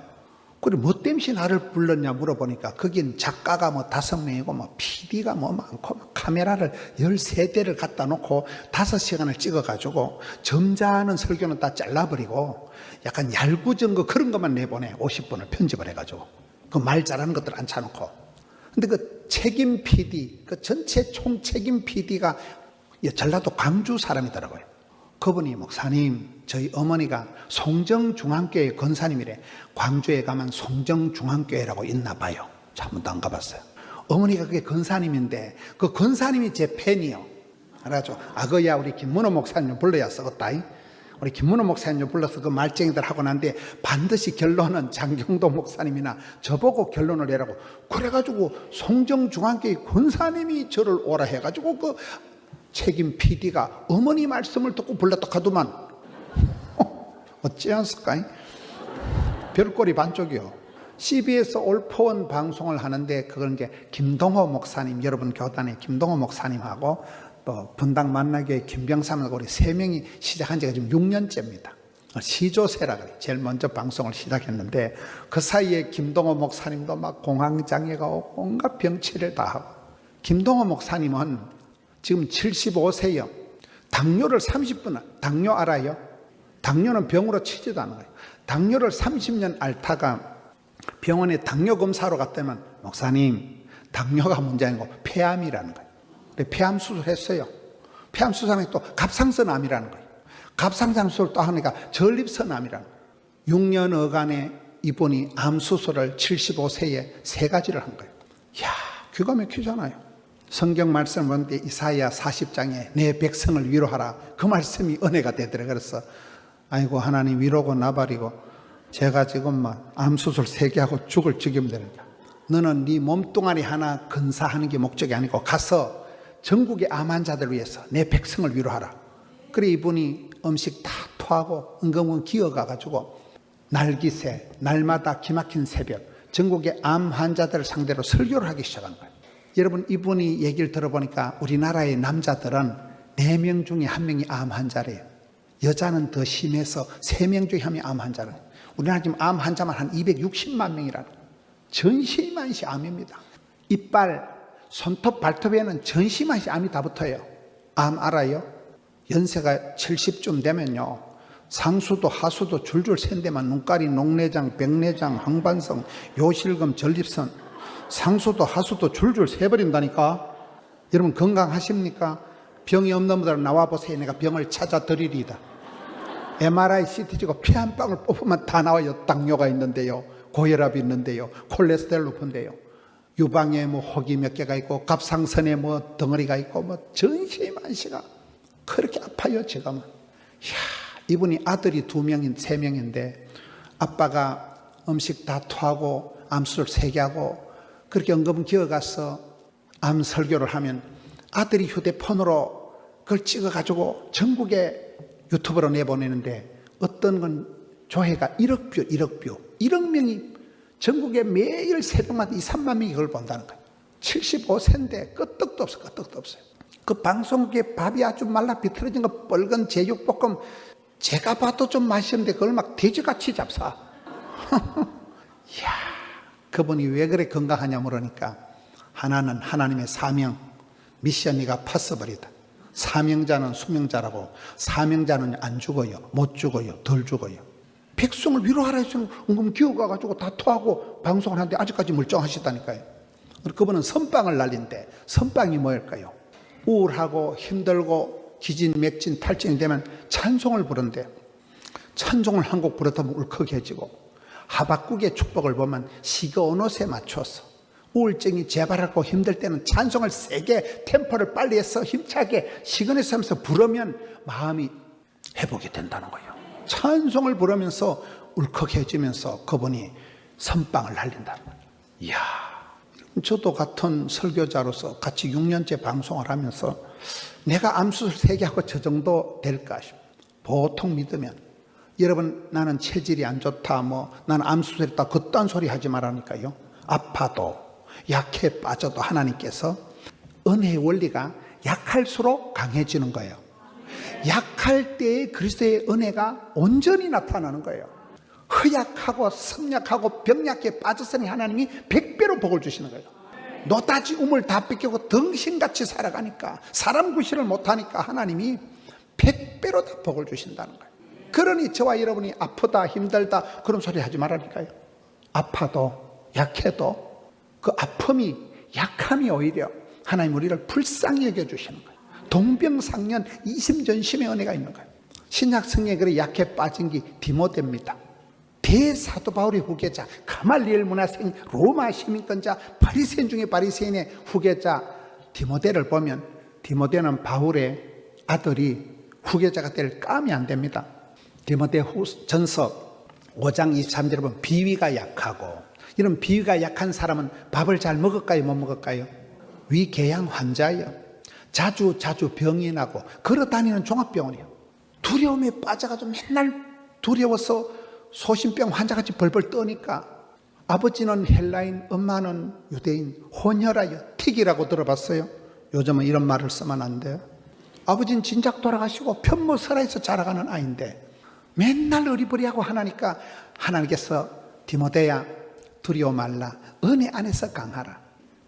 그리고 뭐 때문에 나를 불렀냐 물어보니까 거긴 작가가 뭐 5명이고 뭐 PD가 뭐 많고 뭐 카메라를 13대를 갖다 놓고 5시간을 찍어가지고 점잖은 설교는 다 잘라버리고 약간 얄궂은 거 그런 것만 내보내. 50분을 편집을 해가지고 그 말 잘하는 것들 앉혀놓고. 근데 그 책임 PD, 그 전체 총책임 PD가 전라도 광주 사람이더라고요. 그분이 목사님, 저희 어머니가 송정중앙교회 권사님이래. 광주에 가면 송정중앙교회라고 있나 봐요. 저 한 번도 안 가봤어요. 어머니가 그게 권사님인데 그 권사님이 제 팬이요. 알아죠? 그야 우리 김문호 목사님 불러야 쓰겠다. 우리 김문호 목사님 불러서 그 말쟁이들 하고 난데 반드시 결론은 장경도 목사님이나 저보고 결론을 내라고. 그래가지고 송정중앙교회 권사님이 저를 오라 해가지고 그 책임 PD가 어머니 말씀을 듣고 불렀다 하더만 어찌했을까? 별꼴이 반쪽이요. CBS 올포원 방송을 하는데 그런 게 김동호 목사님, 여러분 교단의 김동호 목사님하고 또 분당 만나교회 김병삼하고 우리 3명이 시작한 지가 지금 6년째입니다. 시조세라 그래. 제일 먼저 방송을 시작했는데 그 사이에 김동호 목사님도 막 공황장애가 오고 온갖 병치를 다 하고. 김동호 목사님은 지금 75세요. 당뇨를 30분, 당뇨 알아요? 당뇨는 병으로 치지도 않아요. 당뇨를 30년 앓다가 병원에 당뇨 검사로 갔다면 목사님, 당뇨가 문제 아니고 폐암이라는 거예요. 폐암 수술했어요. 폐암 수술하면 또 갑상선암이라는 거예요. 갑상선 수술 또 하니까 전립선암이라는 거예요. 6년여간에 이분이 암 수술을 75세에 3가지를 한 거예요. 이야, 귀가 막히잖아요. 성경 말씀을 보는데 이사야 40장에 내 백성을 위로하라. 그 말씀이 은혜가 되더라. 그래서 아이고 하나님 위로고 나발이고 제가 지금 막 암수술 3개 하고 죽을 지경 되는다. 너는 네 몸뚱아리 하나 건사하는 게 목적이 아니고 가서 전국의 암 환자들을 위해서 내 백성을 위로하라. 그래 이분이 음식 다 토하고 은근은 기어가가지고 날기새 날마다 기막힌 새벽 전국의 암 환자들을 상대로 설교를 하기 시작한 거예요. 여러분 이분이 얘기를 들어보니까 우리나라의 남자들은 4명 중에 1명이 암 환자래요. 여자는 더 심해서 3명 중에 1명이 암 환자래요. 우리나라 지금 암 환자만 한 260만 명이라는 거예요. 전시만시 암입니다. 이빨, 손톱, 발톱에는 전시만시 암이 다 붙어요. 암 알아요? 연세가 70쯤 되면요. 상수도 하수도 줄줄 샌데만 눈가리, 녹내장, 백내장, 항반성, 요실금, 전립선 상수도 하수도 줄줄 세버린다니까. 여러분 건강하십니까? 병이 없는 분들 나와보세요. 내가 병을 찾아드리리다. MRI, CT 찍고 피 한 방울 뽑으면 다 나와요. 당뇨가 있는데요, 고혈압이 있는데요, 콜레스테롤 높은데요, 유방에 뭐 혹이 몇 개가 있고 갑상선에 뭐 덩어리가 있고 뭐 전시만시가 그렇게 아파요. 지금은. 이야, 이분이 아들이 2명인 3명인데 아빠가 음식 다 토하고 암수술 3개 하고 그렇게 응급은 기어가서 암 설교를 하면 아들이 휴대폰으로 그걸 찍어가지고 전국에 유튜브로 내보내는데 어떤 건 조회가 1억 뷰, 1억 명이 전국에 매일 새벽마다 2, 3만 명이 그걸 본다는 거예요. 75세인데 끄떡도 없어요. 끄떡도 없어요. 그 방송국에 밥이 아주 말라 비틀어진 거 뻘건 제육볶음 제가 봐도 좀 맛있는데 그걸 막 돼지같이 잡사. 이야, 그분이 왜 그래 건강하냐 물으니까 하나는 하나님의 사명, 미션이가 파서버리다. 사명자는 수명자라고. 사명자는 안 죽어요. 못 죽어요. 덜 죽어요. 백성을 위로하라 해서 은근 기어가가지고 다 토하고 방송을 하는데 아직까지 멀쩡하시다니까요. 그분은 선빵을 날린대. 선빵이 뭐일까요? 우울하고 힘들고 기진맥진 탈진이 되면 찬송을 부른대. 찬송을 한 곡 부르다 보면 울컥해지고 하박국의 축복을 보면 시가 언옷에 맞춰서 우울증이 재발하고 힘들 때는 찬송을 세게 템포를 빨리 해서 힘차게 시그널 하면서 부르면 마음이 회복이 된다는 거예요. 찬송을 부르면서 울컥해지면서 그분이 선빵을 날린다는 거예요. 이야, 저도 같은 설교자로서 같이 6년째 방송을 하면서 내가 암수술 3개 하고 저 정도 될까 싶어요. 보통 믿으면. 여러분 나는 체질이 안 좋다 뭐 나는 암수술했다 그딴 소리 하지 말라니까요. 아파도 약해 빠져도 하나님께서 은혜의 원리가 약할수록 강해지는 거예요. 약할 때에 그리스도의 은혜가 온전히 나타나는 거예요. 허약하고 섭약하고 병약에 빠졌으니 하나님이 100배로 복을 주시는 거예요. 노다지 우물 다 뺏기고 덩신같이 살아가니까, 사람 구실을 못하니까 하나님이 100배로 다 복을 주신다는 거예요. 그러니 저와 여러분이 아프다 힘들다 그런 소리 하지 말라니까요. 아파도 약해도 그 아픔이, 약함이 오히려 하나님 우리를 불쌍히 여겨주시는 거예요. 동병상련 이심전심의 은혜가 있는 거예요. 신약 성경에 그래 약해 빠진 게 디모데입니다. 대사도 바울의 후계자, 가말리엘 문화생, 로마 시민권자, 바리새인 중에 바리새인의 후계자 디모데를 보면, 디모데는 바울의 아들이 후계자가 될 감이 안 됩니다. 디모데 전서 5장 23절에 보면 비위가 약하고, 이런 비위가 약한 사람은 밥을 잘 먹을까요, 못 먹을까요? 위궤양 환자예요. 자주 병이 나고 걸어다니는 종합병원이에요. 두려움에 빠져가지고 맨날 두려워서 소심병 환자같이 벌벌 떠니까, 아버지는 헬라인, 엄마는 유대인, 혼혈하여 틱이라고 들어봤어요? 요즘은 이런 말을 쓰면 안 돼요. 아버지는 진작 돌아가시고 편모설화에서 자라가는 아이인데 맨날 어리버리하고 하나니까 하나님께서 디모데야 두려워 말라, 은혜 안에서 강하라.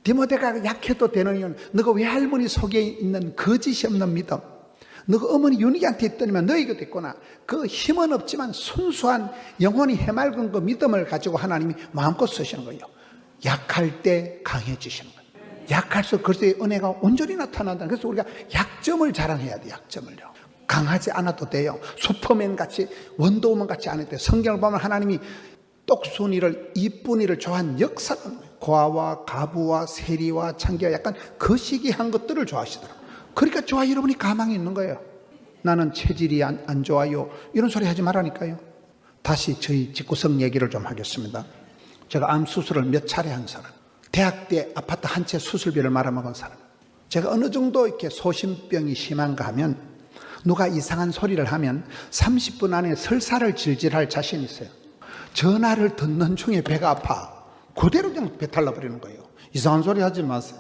디모데가 약해도 되는 이유는 너가 외할머니 속에 있는 거짓이 없는 믿음, 너가 어머니 유니기한테 있더니만 너에게도 있구나. 그 힘은 없지만 순수한 영혼이 해맑은 그 믿음을 가지고 하나님이 마음껏 쓰시는 거예요. 약할 때 강해지시는 거예요. 약할수록 그리스도의 은혜가 온전히 나타난다. 그래서 우리가 약점을 자랑해야 돼요. 약점을요. 강하지 않아도 돼요. 슈퍼맨 같이, 원더우먼 같이 안 해도 돼요. 성경을 보면 하나님이 똑순이를, 이쁜이를 좋아한 역사가, 고아와 가부와 세리와 창기와 약간 거시기한 것들을 좋아하시더라고요. 그러니까 저와 여러분이 가망이 있는 거예요. 나는 체질이 안 좋아요, 이런 소리 하지 말라니까요. 다시 저희 집구석 얘기를 좀 하겠습니다. 제가 암 수술을 몇 차례 한 사람, 대학 때 아파트 한 채 수술비를 말아먹은 사람, 제가 어느 정도 이렇게 소심병이 심한가 하면 누가 이상한 소리를 하면 30분 안에 설사를 질질할 자신이 있어요. 전화를 듣는 중에 배가 아파, 그대로 그냥 배탈 나버리는 거예요. 이상한 소리 하지 마세요.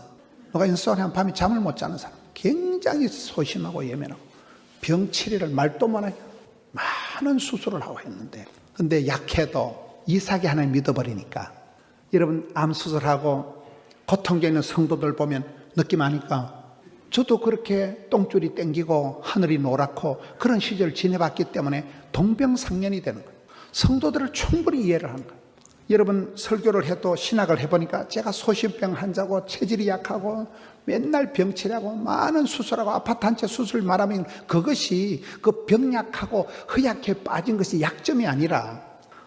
누가 이런 소리 하면 밤에 잠을 못 자는 사람, 굉장히 소심하고 예민하고 병 치료를 말도 못하게 많은 수술을 하고 했는데, 근데 약해도 이삭이 하나님 믿어버리니까, 여러분 암 수술하고 고통에 있는 성도들 보면 느낌 아니까, 저도 그렇게 똥줄이 땡기고 하늘이 노랗고 그런 시절을 지내봤기 때문에 동병상련이 되는 거예요. 성도들을 충분히 이해를 하는 거예요. 여러분 설교를 해도 신학을 해보니까 제가 소심병 환자고 체질이 약하고 맨날 병치료하고 많은 수술하고 아파트 한 채 수술 말하면 그것이 그 병약하고 허약해 빠진 것이 약점이 아니라,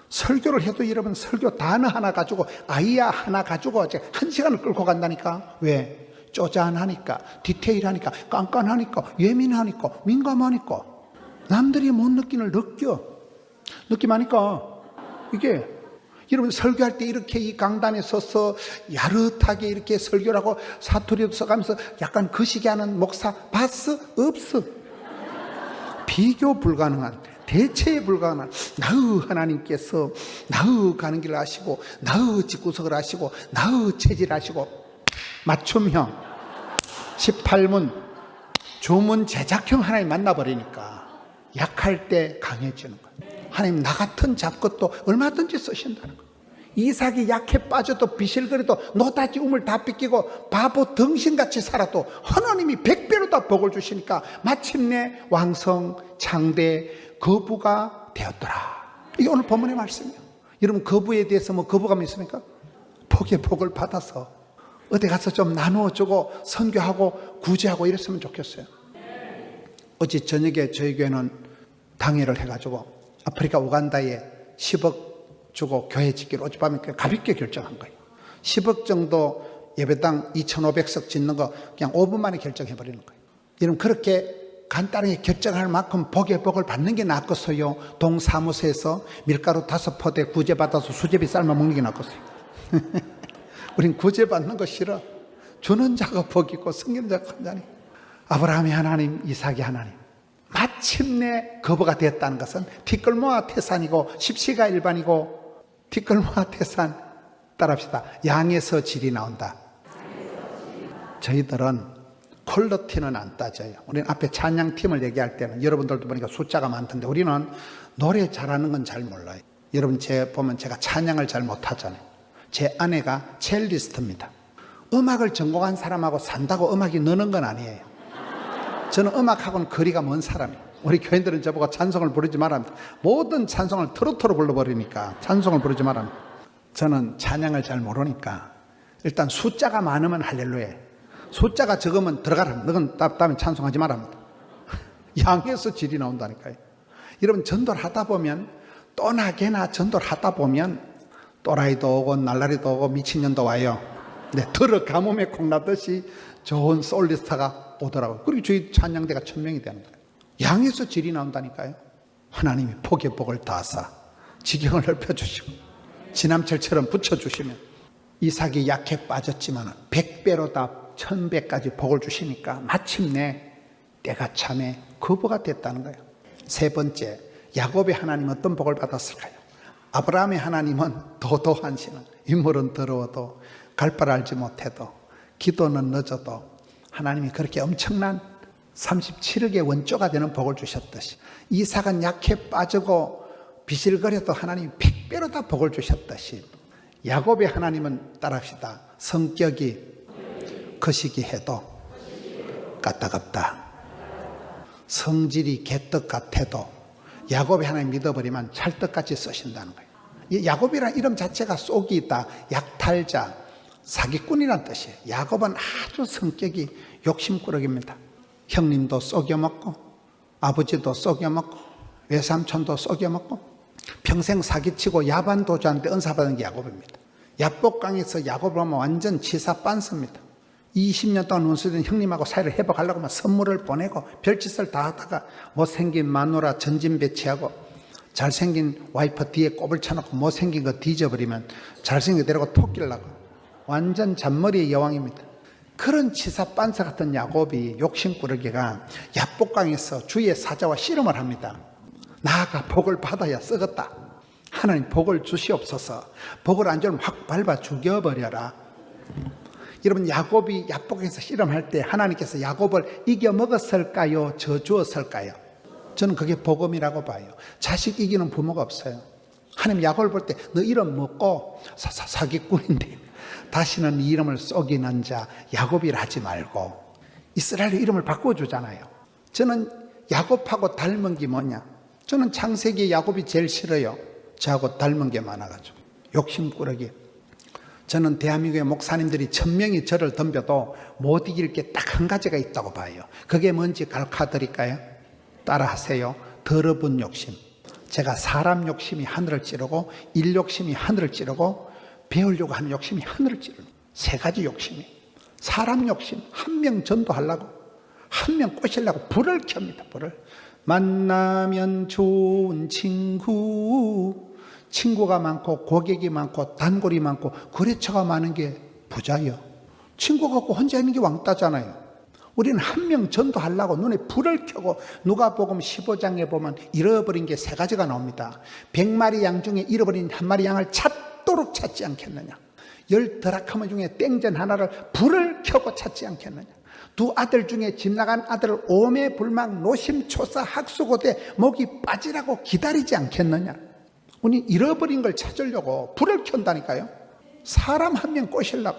설교를 해도 여러분 설교 단어 하나 가지고, 아이야 하나 가지고 1시간을 끌고 간다니까. 왜? 쪼잔하니까, 디테일하니까, 깐깐하니까, 예민하니까, 민감하니까, 남들이 못 느끼는 느낌하니까. 이게 여러분 설교할 때 이렇게 이 강단에 서서 야릇하게 이렇게 설교를 하고 사투리도 써가면서 약간 거시기하는 목사 봤어? 없어. 비교 불가능한, 대체 불가능한, 나의 하나님께서 나의 가는 길을 아시고, 나의 집구석을 아시고, 나의 체질 아시고, 맞춤형 18문 주문 제작형 하나님 만나버리니까 약할 때 강해지는 거예요. 하나님 나 같은 잡것도 얼마든지 쓰신다는 거예요. 이삭이 약해 빠져도 비실거려도 노다지 우물 다 뺏기고 바보 덩신같이 살아도 하나님이 100배로 다 복을 주시니까 마침내 왕성 창대 거부가 되었더라. 이게 오늘 본문의 말씀이에요. 여러분 거부에 대해서 뭐 거부감이 있습니까? 복의 복을 받아서 어디 가서 좀 나누어주고 선교하고 구제하고 이랬으면 좋겠어요. 어제 저녁에 저희 교회는 당회를 해가지고 아프리카 우간다에 10억 주고 교회 짓기로 어젯밤에 가볍게 결정한 거예요. 10억 정도 예배당 2,500석 짓는 거 그냥 5분 만에 결정해버리는 거예요. 여러분 그렇게 간단하게 결정할 만큼 복의 복을 받는 게 낫겠어요? 동사무소에서 밀가루 5포대 구제받아서 수제비 삶아 먹는 게 낫겠어요? 우린 구제받는 거 싫어. 주는 자가 복이고 섬기는 자가 한자니. 아브라함이 하나님, 이삭이 하나님. 마침내 거부가 되었다는 것은 티끌모아 태산이고 십시가 일반이고, 티끌모아 태산 따라합시다. 양에서 질이 나온다. 저희들은 퀄리티는 안 따져요. 우리는 앞에 찬양팀을 얘기할 때는 여러분들도 보니까 숫자가 많던데 우리는 노래 잘하는 건 잘 몰라요. 여러분 보면 제가 찬양을 잘 못하잖아요. 제 아내가 첼리스트입니다. 음악을 전공한 사람하고 산다고 음악이 느는 건 아니에요. 저는 음악하고는 거리가 먼 사람이에요. 우리 교인들은 저보고 찬송을 부르지 말합니다. 모든 찬송을 트로트로 불러버리니까 찬송을 부르지 말합니다. 저는 찬양을 잘 모르니까 일단 숫자가 많으면 할렐루야, 숫자가 적으면 들어가라, 너는 다음에 찬송하지 말합니다. 양에서 질이 나온다니까요. 여러분 전도를 하다 보면 또나 개나 전도를 하다 보면 또라이도 오고 날라리도 오고 미친년도 와요. 네, 들어 가뭄에 콩나듯이 좋은 솔리스타가 오더라고요. 그리고 저희 찬양대가 1000명이 되는 거예요. 양에서 질이 나온다니까요. 하나님이 복의 복을 다하사 지경을 넓혀주시고 지남철처럼 붙여주시면 이삭이 약해 빠졌지만 100배로 다 1000배까지 복을 주시니까 마침내 때가 참에 거부가 됐다는 거예요. 세 번째, 야곱의 하나님은 어떤 복을 받았을까요? 아브라함의 하나님은 도도한 신은 인물은 더러워도 갈 바를 알지 못해도 기도는 늦어도 하나님이 그렇게 엄청난 37억의 원조가 되는 복을 주셨듯이 이삭은 약해 빠지고 비실거려도 하나님이 100배로 다 복을 주셨듯이 야곱의 하나님은 따라합시다. 성격이 거시기해도 까딱없다. 성질이 개떡 같아도 야곱의 하나님 믿어버리면 찰떡같이 쓰신다는 거예요. 이 야곱이라는 이름 자체가 쏙이 있다, 약탈자, 사기꾼이란 뜻이에요. 야곱은 아주 성격이 욕심꾸러기입니다. 형님도 쏘겨먹고 아버지도 쏘겨먹고 외삼촌도 쏘겨먹고 평생 사기치고 야반도주한테 은사받은 게 야곱입니다. 야복강에서 야곱을 보면 완전 치사빤스입니다. 20년 동안 원수된 형님하고 사이를 회복하려고 선물을 보내고 별짓을 다 하다가 못생긴 마누라 전진 배치하고 잘생긴 와이프 뒤에 꼽을 쳐놓고 못생긴 거 뒤져버리면 잘생긴 거 데리고 토끼려고 완전 잔머리의 여왕입니다. 그런 치사빤스 같은 야곱이 욕심꾸러기가 야복강에서 주의 사자와 씨름을 합니다. 나아가 복을 받아야 썩었다. 하나님 복을 주시옵소서. 복을 안 주면 확 밟아 죽여버려라. 여러분 야곱이 야복에서 씨름할 때 하나님께서 야곱을 이겨먹었을까요? 저주었을까요? 저는 그게 복음이라고 봐요. 자식 이기는 부모가 없어요. 하나님 야곱을 볼 때 너 이름 먹고 사기꾼인데 다시는 네 이름을 쏘기는 자 야곱이라 하지 말고 이스라엘 이름을 바꿔주잖아요. 저는 야곱하고 닮은 게 뭐냐? 저는 창세기에 야곱이 제일 싫어요. 저하고 닮은 게 많아가지고 욕심꾸러기. 저는 대한민국의 목사님들이 1000명이 저를 덤벼도 못 이길 게 딱 한 가지가 있다고 봐요. 그게 뭔지 가르쳐드릴까요? 따라하세요. 더러운 욕심. 제가 사람 욕심이 하늘을 찌르고 일 욕심이 하늘을 찌르고 배우려고 하는 욕심이 하늘을 찌르는 세 가지 욕심이. 사람 욕심, 한 명 전도하려고 한 명 꼬시려고 불을 켭니다. 불을. 만나면 좋은 친구가 많고 고객이 많고 단골이 많고 거래처가 많은 게 부자요. 친구가 없고 혼자 있는 게 왕따잖아요. 우리는 한 명 전도하려고 눈에 불을 켜고 누가복음 15장에 보면 잃어버린 게 세 가지가 나옵니다. 100마리 양 중에 잃어버린 한 마리 양을 찾도록 찾지 않겠느냐. 10드라크마 중에 땡전 하나를 불을 켜고 찾지 않겠느냐. 두 아들 중에 집 나간 아들을 오매불망 노심초사 학수고대 목이 빠지라고 기다리지 않겠느냐. 우리 잃어버린 걸 찾으려고 불을 켠다니까요. 사람 한 명 꼬시려고.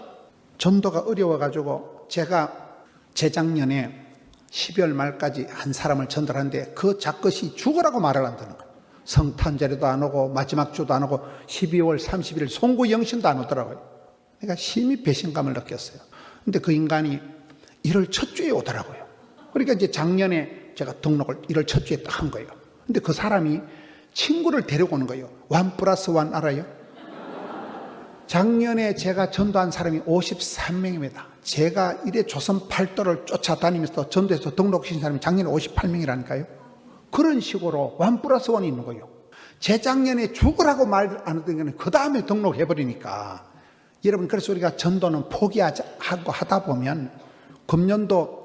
전도가 어려워가지고 제가 재작년에 12월 말까지 한 사람을 전도하는데 그 작것이 죽으라고 말을 한다는 거예요. 성탄절에도 안 오고 마지막 주도 안 오고 12월 30일 송구 영신도 안 오더라고요. 그러니까 심히 배신감을 느꼈어요. 근데 그 인간이 1월 첫 주에 오더라고요. 그러니까 이제 작년에 제가 등록을 1월 첫 주에 딱 한 거예요. 근데 그 사람이 친구를 데리고 오는 거예요. 1+1 알아요? 작년에 제가 전도한 사람이 53명입니다. 제가 이래 조선 팔도를 쫓아다니면서 전도해서 등록신 사람이 작년에 58명이라니까요. 그런 식으로 1+1이 있는 거예요. 재작년에 죽으라고 말 안 하던 거는 그 다음에 등록해버리니까. 여러분, 그래서 우리가 전도는 포기하고 하다 보면 금년도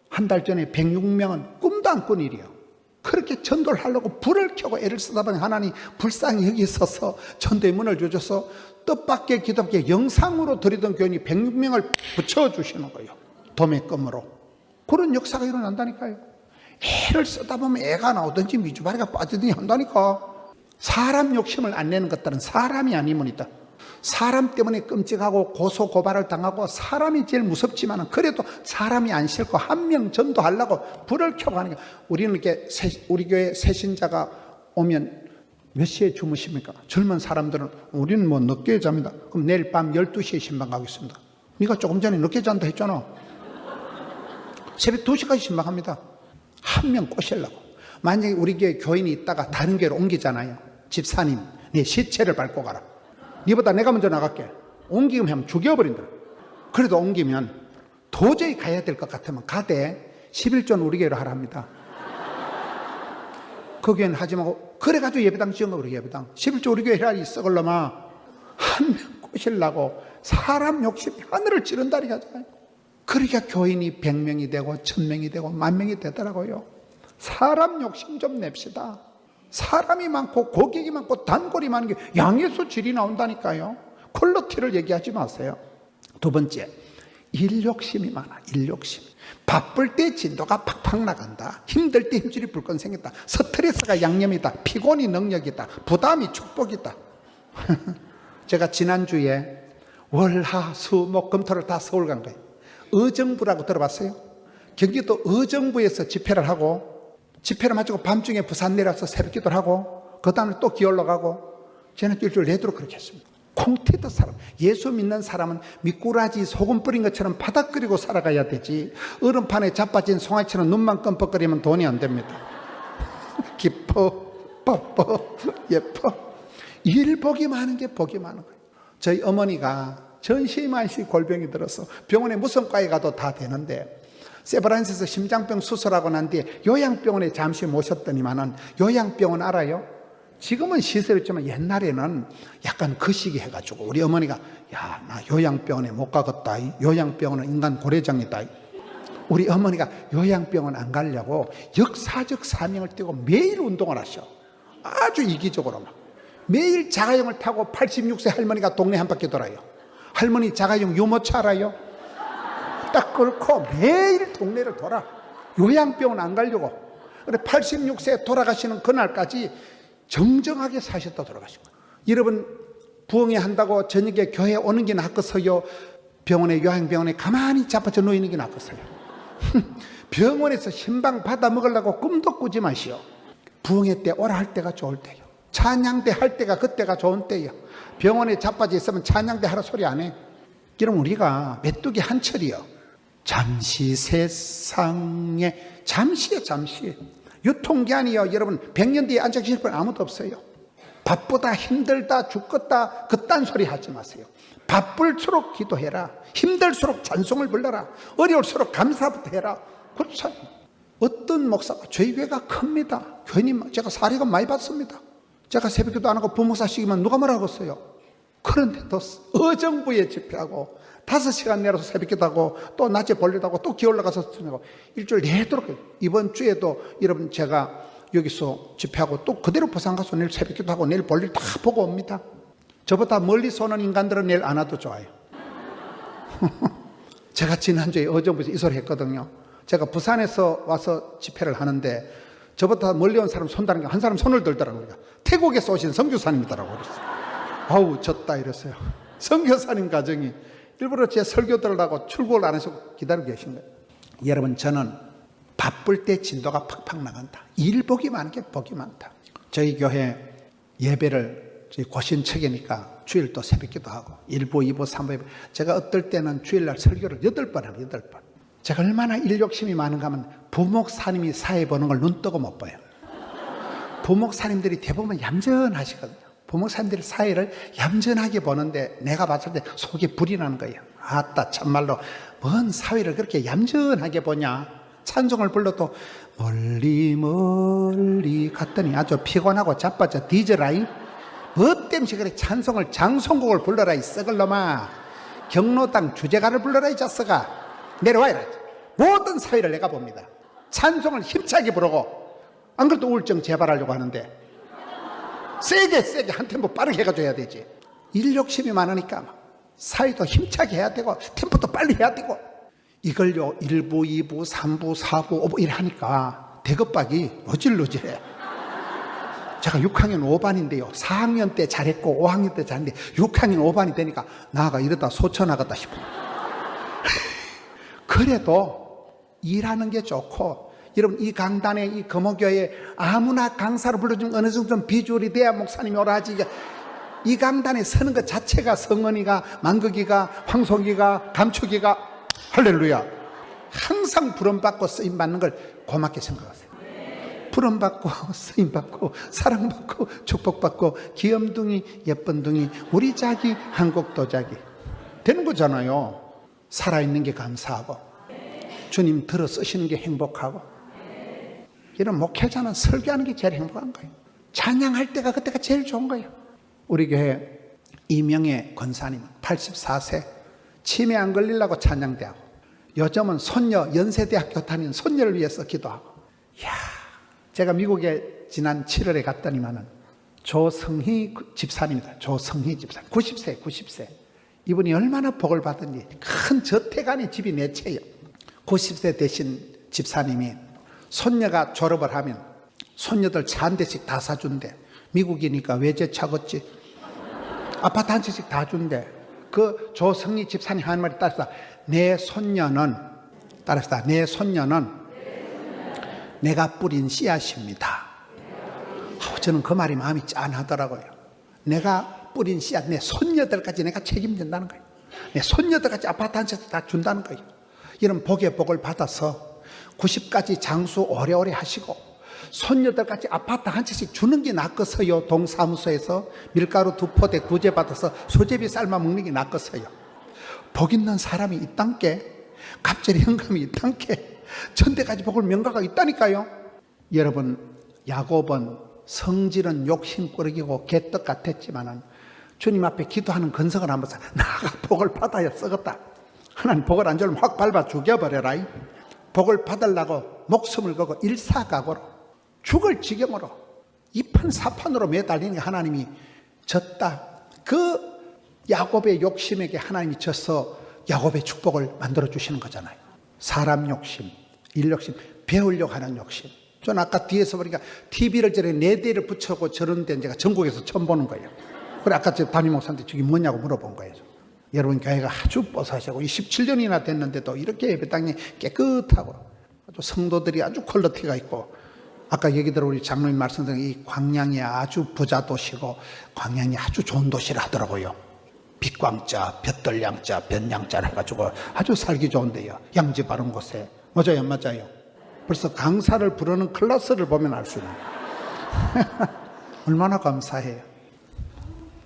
한 달 전에 106명은 꿈도 안 꾼 일이에요. 그렇게 전도를 하려고 불을 켜고 애를 쓰다 보니 하나님 불쌍히 여기 있어서 전도의 문을 주셔서 뜻밖의 기도밖에 영상으로 드리던 교인이 106명을 붙여주시는 거예요. 도매금으로. 그런 역사가 일어난다니까요. 애를 쓰다 보면 애가 나오든지 미주발이가 빠지든지 한다니까. 사람 욕심을 안 내는 것들은 사람이 아니면 있다. 사람 때문에 끔찍하고 고소 고발을 당하고 사람이 제일 무섭지만 그래도 사람이 안 싫고 한 명 전도하려고 불을 켜고 하는 게, 우리는 이렇게 우리 교회 새신자가 오면 몇 시에 주무십니까? 젊은 사람들은 우리는 뭐 늦게 잡니다. 그럼 내일 밤 12시에 신방 가겠습니다. 네가 조금 전에 늦게 잔다 했잖아. 새벽 2시까지 신방합니다. 한 명 꼬시려고. 만약에 우리 교회 교인이 있다가 다른 교회로 옮기잖아요. 집사님, 네 시체를 밟고 가라. 네보다 내가 먼저 나갈게. 옮기면 하면 죽여버린다. 그래도 옮기면 도저히 가야 될 것 같으면 가되 11조는 우리 교회로 하라 합니다. 그 교회는 하지 말고, 그래가지고 예배당 지은 거, 우리 예배당. 11조 우리 교회 해라, 이 썩을놈아. 한 명 꼬시려고 사람 욕심이 하늘을 찌른다리 하잖아요. 그러니까 교인이 100명이 되고 1000명이 되고 10,000명이 되더라고요. 사람 욕심 좀 냅시다. 사람이 많고 고객이 많고 단골이 많은 게 양에서 질이 나온다니까요. 퀄리티를 얘기하지 마세요. 두 번째, 일 욕심이 많아. 일 욕심. 바쁠 때 진도가 팍팍 나간다. 힘들 때 힘줄이 불끈 생겼다. 스트레스가 양념이다. 피곤이 능력이다. 부담이 축복이다. 제가 지난주에 월화 수 목 금토를 다 서울 간 거예요. 의정부라고 들어봤어요? 경기도 의정부에서 집회를 하고, 집회를 마치고 밤중에 부산 내려서 새벽 기도를 하고, 그 다음에 또 기올러 가고, 저는 일주일 내도록 그렇게 했습니다. 콩테드 사람, 예수 믿는 사람은 미꾸라지 소금 뿌린 것처럼 바닥 끓이고 살아가야 되지, 얼음판에 자빠진 송아지처럼 눈만 끔뻑거리면 돈이 안 됩니다. 기뻐, 뻐, 예뻐. 일 복이 많은 게 복이 많은 거예요. 저희 어머니가 전시만시 골병이 들어서 병원에 무슨 과에 가도 다 되는데, 세브란스에서 심장병 수술하고 난 뒤에 요양병원에 잠시 모셨더니만은, 요양병원 알아요? 지금은 시설했지만 옛날에는 약간 거시기 해가지고 우리 어머니가, 야, 나 요양병원에 못 가겠다. 요양병원은 인간 고래장이다. 우리 어머니가 요양병원 안 가려고 역사적 사명을 띠고 매일 운동을 하셔. 아주 이기적으로 막. 매일 자가용을 타고 86세 할머니가 동네 한 바퀴 돌아요. 할머니 자가용 유모차 알아요? 딱 끌고 매일 동네를 돌아. 요양병원 안 가려고. 그래 86세 돌아가시는 그날까지 정정하게 사셨다 돌아가신 거예요. 여러분, 부흥회 한다고 저녁에 교회 오는 게 낫겠어요? 병원에, 요양병원에 가만히 자빠져 누이는 게 낫겠어요? 병원에서 신방 받아 먹으려고 꿈도 꾸지 마시오. 부흥회 때 오라 할 때가 좋을 때요. 찬양대 할 때가 그때가 좋은 때요. 병원에 자빠져 있으면 찬양대 하라 소리 안 해. 그럼 우리가 메뚜기 한철이요. 잠시 세상에, 잠시요, 잠시. 유통기한이요. 여러분, 100년 뒤에 앉아 계실 분 아무도 없어요. 바쁘다, 힘들다, 죽겠다, 그딴 소리 하지 마세요. 바쁠수록 기도해라. 힘들수록 찬송을 불러라. 어려울수록 감사부터 해라. 그렇죠. 어떤 목사가, 저희 교회가 큽니다. 교회님, 제가 사례가 많이 받습니다. 제가 새벽기도 안 하고 부목사 시키면 누가 뭐라 하겠어요? 그런데도 의정부에 집회하고 5시간 내려서 새벽기도 하고 또 낮에 볼일도 하고 또 기올라가서 하고 일주일 내도록 해요. 이번 주에도 여러분 제가 여기서 집회하고 또 그대로 부산 가서 내일 새벽기도 하고 내일 볼일 다 보고 옵니다. 저보다 멀리서 오는 인간들은 내일 안 와도 좋아요. 제가 지난주에 의정부에서 이 소리 했거든요. 제가 부산에서 와서 집회를 하는데 저보다 멀리 온 사람 손 다는 게 한 사람 손을 들더라고요. 태국에서 오신 선교사님이더라고요. 그랬어요. 아우 졌다 이랬어요. 선교사님 가정이 일부러 제 설교 들으라고 출국을 안 해서 기다리고 계신 거예요. 여러분, 저는 바쁠 때 진도가 팍팍 나간다. 일복이 많은 게 복이 많다. 저희 교회 예배를 저희 고신척이니까 주일 또 새벽기도 하고 1부, 2부, 3부 예배. 제가 어떨 때는 주일날 설교를 8번 하고 8번. 제가 얼마나 일 욕심이 많은가 하면 부목사님이 사회 보는 걸 눈 뜨고 못 봐요. 부목사님들이 대부분 얌전하시거든요. 부목사님들이 사회를 얌전하게 보는데 내가 봤을 때 속에 불이 나는 거예요. 아따 참말로 뭔 사회를 그렇게 얌전하게 보냐. 찬송을 불러도 멀리 멀리 갔더니 아주 피곤하고 자빠져 뒤져라이. 뭐 때문에 그래 찬송을 장송곡을 불러라 이 썩을 놈아. 경로당 주제가를 불러라 이 자식아. 내려와 이러지. 모든 사회를 내가 봅니다. 찬송을 힘차게 부르고 안 그래도 우울증 재발하려고 하는데 세게 한 템포 빠르게 해가지고 해야 되지. 일 욕심이 많으니까 사회도 힘차게 해야 되고 템포도 빨리 해야 되고 이걸요 1부, 2부, 3부, 4부, 5부 이래 하니까 대급박이 어질러지래. 제가 6학년 5반인데요 4학년 때 잘했고 5학년 때 잘했는데 6학년 5반이 되니까 나가 이러다 소천하겠다 싶어. 그래도 일하는 게 좋고, 여러분 이 강단에 이 금호교회에 아무나 강사로 불러주면 어느 정도 좀 비주얼이 돼야 목사님이 오라 하지. 이 강단에 서는 것 자체가 성은이가, 만극이가, 황송이가, 감축이가, 할렐루야, 항상 부름받고 쓰임받는 걸 고맙게 생각하세요. 부름받고 쓰임받고 사랑받고 축복받고 귀염둥이 예쁜둥이 우리 자기 한국 도자기 되는 거잖아요. 살아있는 게 감사하고 주님 들어 쓰시는 게 행복하고, 이런 목회자는 설교하는 게 제일 행복한 거예요. 찬양할 때가 그때가 제일 좋은 거예요. 우리 교회 이명애 권사님 84세, 치매 안 걸리려고 찬양대하고, 요즘은 손녀 연세대학교 다니는 손녀를 위해서 기도하고. 이야, 제가 미국에 지난 7월에 갔더니만은 조성희 집사님이다. 조성희 집사님 90세. 이분이 얼마나 복을 받은지. 큰 저택 안에 집이 4채예요 90세 되신 집사님이 손녀가 졸업을 하면 손녀들 차 한 대씩 다 사준대. 미국이니까 외제차겠지. 아파트 한 채씩 다 준대. 그 조성희 집사님 하는 말이 따라서 내 손녀는 내가 뿌린 씨앗입니다. 저는 그 말이 마음이 짠하더라고요. 내가 뿌린 씨앗, 내 손녀들까지 내가 책임진다는 거예요. 내 손녀들까지 아파트 한 채 다 준다는 거예요. 이런 복의 복을 받아서 90까지 장수 오래오래 하시고 손녀들까지 아파트 한 채씩 주는 게 낫겠어요. 동사무소에서 밀가루 2포대 구제 받아서 수제비 삶아 먹는 게 낫겠어요. 복 있는 사람이 있단께, 갑절이 현금이 있단께, 전대까지 복을 명가가 있다니까요. 여러분, 야곱은 성질은 욕심꾸러기고 개떡 같았지만은 주님 앞에 기도하는 근성을 한번 나가 복을 받아야 썩었다. 하나님 복을 안 주면 확 밟아 죽여버려라. 복을 받으려고 목숨을 걸고 일사각오로 죽을 지경으로 이판사판으로 매달리는 하나님이 졌다. 그 야곱의 욕심에게 하나님이 져서 야곱의 축복을 만들어 주시는 거잖아요. 사람 욕심, 일 욕심, 배우려고 하는 욕심. 저는 아까 뒤에서 보니까 TV를 저래 4대를 붙여고 저런 데는 제가 전국에서 처음 보는 거예요. 그래 아까 저 담임 목사한테 저게 뭐냐고 물어본 거예요. 여러분 교회가 아주 뽀사시고 17년이나 됐는데도 이렇게 예배당이 깨끗하고 또 성도들이 아주 퀄리티가 있고, 아까 얘기대로 우리 장로님 말씀드린 이 광양이 아주 부자 도시고 광양이 아주 좋은 도시라 하더라고요. 빛광자, 볕들양자, 변양자를 해가지고 아주 살기 좋은데요. 양지 바른 곳에. 맞아요, 맞아요. 벌써 강사를 부르는 클래스를 보면 알 수 있는. 얼마나 감사해요.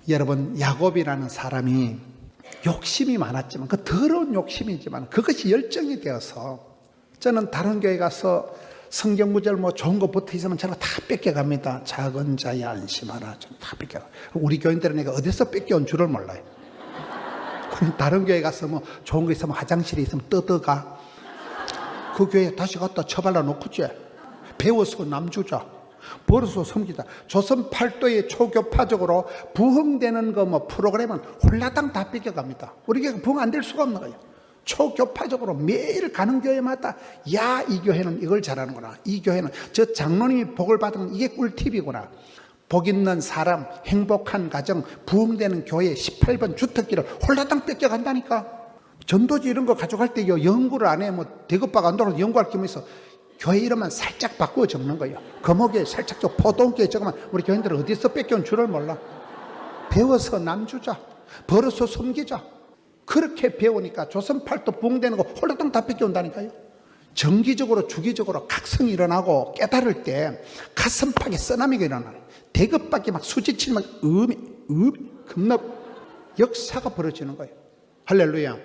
여러분, 야곱이라는 사람이 욕심이 많았지만, 그 더러운 욕심이지만 그것이 열정이 되어서, 저는 다른 교회 가서 성경 구절 뭐 좋은 거 붙어 있으면 제가 다 뺏겨갑니다. 작은 자야 안심하라. 좀 다 뺏겨가. 우리 교인들은 내가 어디서 뺏겨온 줄을 몰라요. 다른 교회 가서 뭐 좋은 거 있으면 화장실에 있으면 뜯어가. 그 교회 다시 갖다 처발라 놓고지. 배워서 남주자. 벌어서 섬기자. 조선 팔도의 초교파적으로 부흥되는 거 뭐 프로그램은 홀라당 다 뺏겨갑니다. 우리 교회가 부흥 안 될 수가 없는 거예요. 초교파적으로 매일 가는 교회마다 야, 이 교회는 이걸 잘하는구나. 이 교회는 저 장로님이 복을 받으면 이게 꿀팁이구나. 복 있는 사람, 행복한 가정, 부흥되는 교회 18번 주특기를 홀라당 뺏겨간다니까. 전도지 이런 거 가져갈 때 연구를 안 해. 뭐 대급박 안 돌아서 연구할 겸 해서 교회 이름만 살짝 바꾸어 적는 거예요. 거목에 살짝 저 포동교에 적으면 우리 교인들은 어디서 뺏겨온 줄을 몰라. 배워서 남주자. 벌어서 섬기자. 그렇게 배우니까 조선 팔도 부흥되는 거 홀라당 다 뺏겨온다니까요. 정기적으로 주기적으로 각성이 일어나고 깨달을 때 가슴팍에 쓰나미가 일어나요. 대급밖에 막 수지치면 겁나 역사가 벌어지는 거예요. 할렐루야.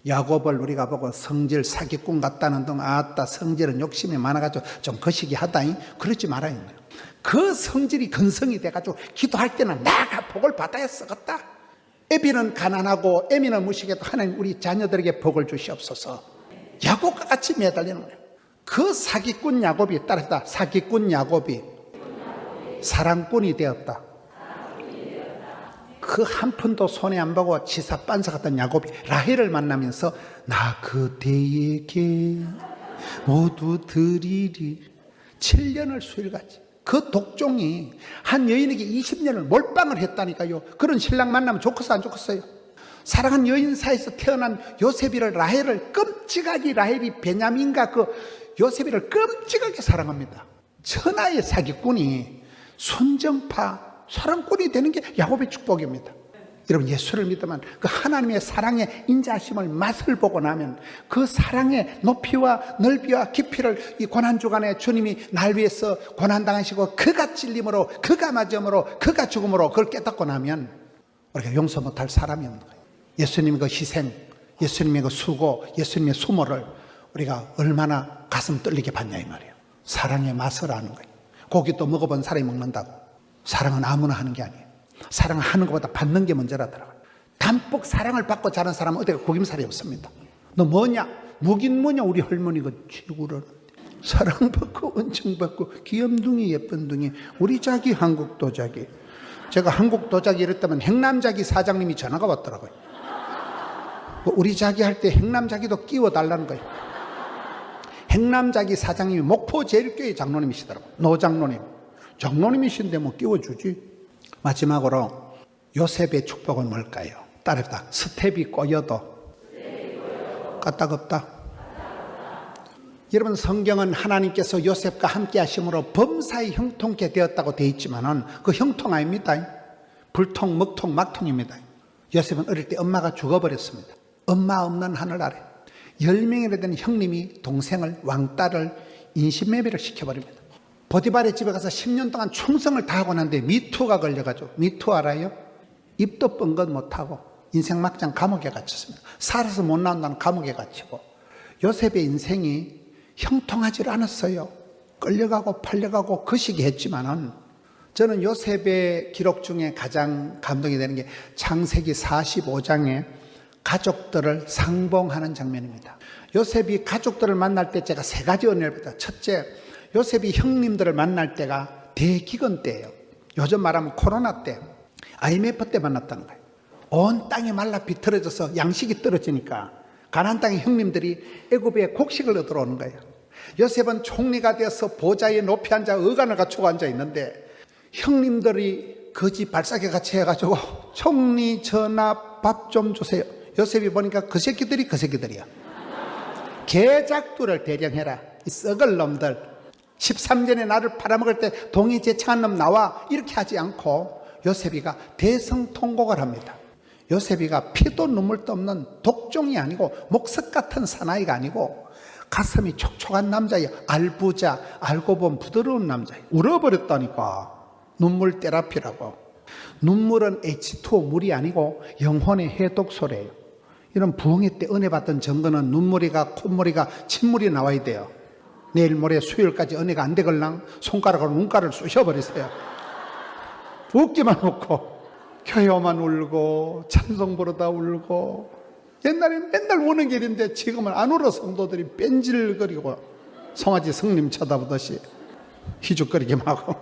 야곱을 우리가 보고 성질 사기꾼 같다는 등, 아따 성질은 욕심이 많아가지고 좀 거시기 하다잉, 그러지 말아야 해요. 그 성질이 근성이 돼가지고 기도할 때는 내가 복을 받아야 쓰겠다. 애비는 가난하고 애미는 무식해도 하나님 우리 자녀들에게 복을 주시옵소서. 야곱과 같이 매달리는 거예요. 그 사기꾼 야곱이 따라서 사기꾼 야곱이 사랑꾼이 되었다. 그 한 푼도 손해 안 보고 지사 빤사 같던 야곱이 라헬을 만나면서 나 그대에게 모두 드리리 7년을 수일같이 그 독종이 한 여인에게 20년을 몰빵을 했다니까요. 그런 신랑 만나면 좋겠어 안 좋겠어요? 사랑하는 여인 사이에서 태어난 요셉이를 라헬을 끔찍하게 라헬이 베냐민과 그 요셉이를 끔찍하게 사랑합니다. 천하의 사기꾼이 순정파 사랑꾼이 되는 게 야곱의 축복입니다. 여러분 예수를 믿으면 그 하나님의 사랑의 인자하심을 맛을 보고 나면 그 사랑의 높이와 넓이와 깊이를 이 고난주간에 주님이 날 위해서 고난당하시고 그가 찔림으로 그가 맞음으로 그가 죽음으로 그걸 깨닫고 나면 우리가 용서 못할 사람이 없는 거예요. 예수님의 그 희생, 예수님의 그 수고, 예수님의 수모를 우리가 얼마나 가슴 떨리게 봤냐 이 말이에요. 사랑의 맛을 아는 거예요. 고기도 먹어본 사람이 먹는다고. 사랑은 아무나 하는 게 아니에요. 사랑을 하는 것보다 받는 게 먼저라더라고요. 담뿍 사랑을 받고 자란 사람은 어디가 구김살이 없습니다. 너 뭐냐? 무긴 뭐냐? 우리 할머니가 지구를 사랑받고 은총받고 귀염둥이 예쁜둥이 우리 자기 한국 도자기. 제가 한국 도자기 이랬다면 행남자기 사장님이 전화가 왔더라고요. 우리 자기 할 때 행남자기도 끼워달라는 거예요. 행남자기 사장님이 목포제일교회 장로님이시더라고요. 노장로님. 장로님이신데 뭐 끼워주지. 마지막으로 요셉의 축복은 뭘까요? 따르다. 스텝이 꼬여도 까딱없다. 여러분 성경은 하나님께서 요셉과 함께 하심으로 범사에 형통케 되었다고 되어 있지만은 그 형통 아닙니다. 불통, 먹통, 막통입니다. 요셉은 어릴 때 엄마가 죽어버렸습니다. 엄마 없는 하늘 아래 10명이나 되는 형님이 동생을 왕딸을 인신매매를 시켜버립니다. 보디발의 집에 가서 10년 동안 충성을 다하고 난데 미투가 걸려가지고 미투 알아요? 입도 뻥긋 못하고 인생 막장 감옥에 갇혔습니다. 살아서 못 나온다는 감옥에 갇히고 요셉의 인생이 형통하지 않았어요. 끌려가고 팔려가고 거시기 했지만은 저는 요셉의 기록 중에 가장 감동이 되는 게 창세기 45장에 가족들을 상봉하는 장면입니다. 요셉이 가족들을 만날 때 제가 3가지 은혜를 받았다. 첫째, 요셉이 형님들을 만날 때가 대기근 때예요. 요즘 말하면 코로나 때, IMF 때 만났다는 거예요. 온 땅이 말라 비틀어져서 양식이 떨어지니까 가나안 땅의 형님들이 애굽에 곡식을 얻으러 오는 거예요. 요셉은 총리가 되어서 보좌에 높이 앉아 어간을 갖추고 앉아 있는데 형님들이 거지 발사계 같이 해가지고 총리 전하 밥 좀 주세요. 요셉이 보니까 그 새끼들이야. 개작두를 대령해라. 이 썩을 놈들. 13전에 나를 팔아먹을 때 동이 제창한 놈 나와. 이렇게 하지 않고 요셉이가 대성통곡을 합니다. 요셉이가 피도 눈물도 없는 독종이 아니고 목석 같은 사나이가 아니고 가슴이 촉촉한 남자예요. 알부자, 알고 보면 부드러운 남자예요. 울어버렸다니까. 눈물 테라피라고. 눈물은 H2O 물이 아니고 영혼의 해독소래요. 이런 부흥회 때 은혜 받던 증거는 눈물이가 콧물이가 침물이 나와야 돼요. 내일 모레 수요일까지 은혜가 안 되걸랑 손가락으로 눈가를 쑤셔버리세요. 웃기만 놓고 교회 오만 울고 찬송 부르다 울고. 옛날에는 맨날 우는 길인데 지금은 안 울어. 성도들이 뺀질거리고 송아지 성님 쳐다보듯이 희죽거리기만 하고.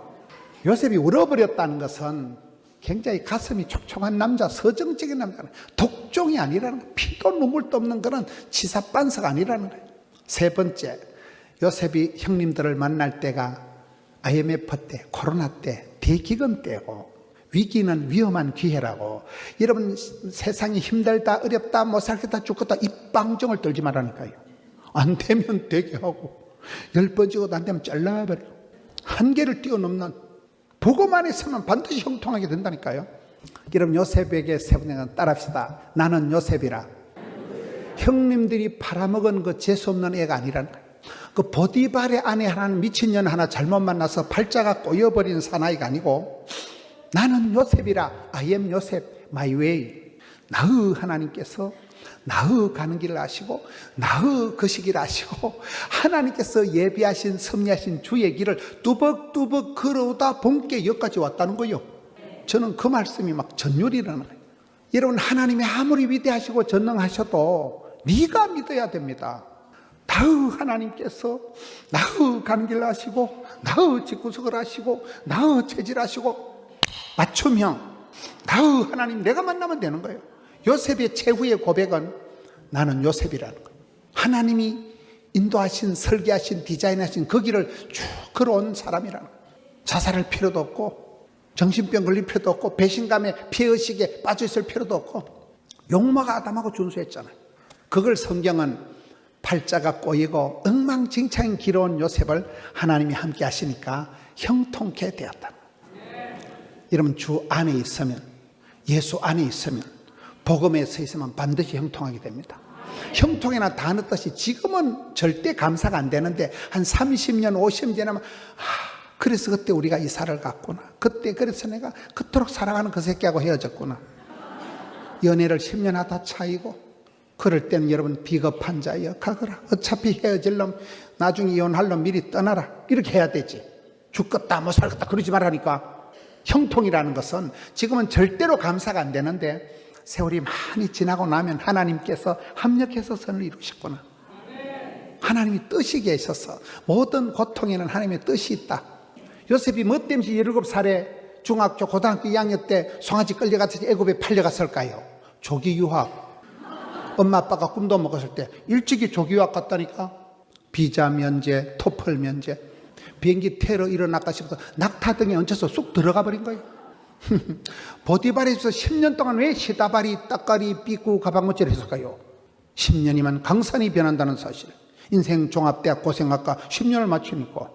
요셉이 울어버렸다는 것은 굉장히 가슴이 촉촉한 남자, 서정적인 남자는 독종이 아니라는 거예요. 피도 눈물도 없는 그런 치사빤스가 아니라는 거예요. 3번째, 요셉이 형님들을 만날 때가 IMF 때, 코로나 때, 대기근 때고 위기는 위험한 기회라고. 여러분 세상이 힘들다, 어렵다, 못 살겠다, 죽겠다 입방정을 떨지 말라니까요. 안 되면 되게 하고 10번 찍어도 안 되면 잘라버려. 한계를 뛰어넘는 보고만 있으면 반드시 형통하게 된다니까요. 여러분 요셉에게 3번째는 따라합시다. 나는 요셉이라. 형님들이 팔아먹은 그 재수없는 애가 아니라는 거예요. 그 보디발의 아내 하나는 미친년 하나 잘못 만나서 팔자가 꼬여버린 사나이가 아니고 나는 요셉이라. I am 요셉, my way. 나의 하나님께서 나의 가는 길을 아시고 나의 거시기를 아시고 하나님께서 예비하신 섭리하신 주의 길을 뚜벅뚜벅 걸어오다 본께 여기까지 왔다는 거예요. 저는 그 말씀이 막 전율이라는 거예요. 여러분 하나님이 아무리 위대하시고 전능하셔도 네가 믿어야 됩니다. 나의 하나님께서 나의 가는 길을 아시고 나의 집구석을 아시고 나의 체질 아시고 맞춤형 다우 하나님 내가 만나면 되는 거예요. 요셉의 최후의 고백은 나는 요셉이라는 거예요. 하나님이 인도하신, 설계하신, 디자인하신 그 길을 쭉 걸어온 사람이라는 거예요. 자살할 필요도 없고 정신병 걸릴 필요도 없고 배신감에 피해의식에 빠져있을 필요도 없고 용모가 아담하고 준수했잖아요. 그걸 성경은 팔자가 꼬이고 엉망진창인 길어온 요셉을 하나님이 함께 하시니까 형통케 되었다. 여러분 주 안에 있으면, 예수 안에 있으면, 복음에 서 있으면 반드시 형통하게 됩니다. 형통이나 다 넣듯이 지금은 절대 감사가 안 되는데 한 30년 50년 지나면 그래서 그때 우리가 이사를 갔구나, 그때 그래서 내가 그토록 사랑하는 그 새끼하고 헤어졌구나, 연애를 10년 하다 차이고, 그럴 때는 여러분 비겁한 자여 가거라, 어차피 헤어질 놈 나중에 이혼할 놈 미리 떠나라, 이렇게 해야 되지. 죽겠다 뭐 살겠다 그러지 말라니까. 형통이라는 것은 지금은 절대로 감사가 안 되는데 세월이 많이 지나고 나면 하나님께서 합력해서 선을 이루셨구나, 하나님이 뜻이 계셔서 모든 고통에는 하나님의 뜻이 있다. 요셉이 뭐 때문에 17살에 중학교 고등학교 2학년 때 송아지 끌려가서 애굽에 팔려갔을까요? 조기 유학. 엄마 아빠가 꿈도 먹었을 때 일찍이 조기 유학 갔다니까. 비자 면제, 토플 면제, 비행기 테러 일어날까 싶어서 낙타등에 얹혀서 쑥 들어가 버린 거예요. 보디발에서 10년 동안 왜 시다바리, 따까리, 삐꾸, 가방무치를 했을까요? 10년이면 강산이 변한다는 사실. 인생 종합대학 고생학과 10년을 마치니까.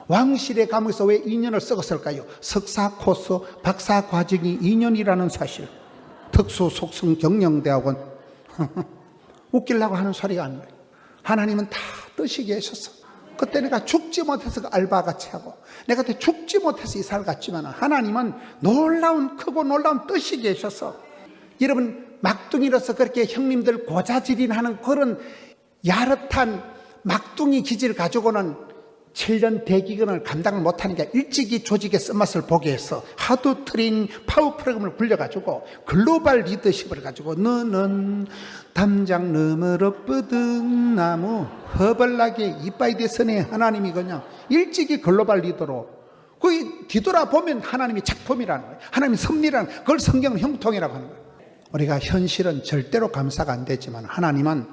왕실의 감옥에서 왜 2년을 썩었을까요? 석사 코스, 박사 과정이 2년이라는 사실. 특수 속성 경영대학원. 웃기려고 하는 소리가 아니에요. 하나님은 다 뜻이 계셔서 그때 내가 죽지 못해서 그 알바같이 하고 내가 그때 죽지 못해서 이사를 갔지만 하나님은 놀라운, 크고 놀라운 뜻이 계셔서, 여러분 막둥이로서 그렇게 형님들 고자질인하는 그런 야릇한 막둥이 기질을 가지고는 7년 대기근을 감당을 못하니까 일찍이 조직의 쓴맛을 보게 해서 하도 트레이닝 파워 프로그램을 굴려가지고 글로벌 리더십을 가지고 너는 담장 너머로 뻗은 나무 허벌나게 이빠이 대선에 하나님이 그냥 일찍이 글로벌 리더로, 그 뒤돌아보면 하나님의 작품이라는 거예요. 하나님의 섭리라는 거예요. 그걸 성경은 형통이라고 하는 거예요. 우리가 현실은 절대로 감사가 안 되지만 하나님은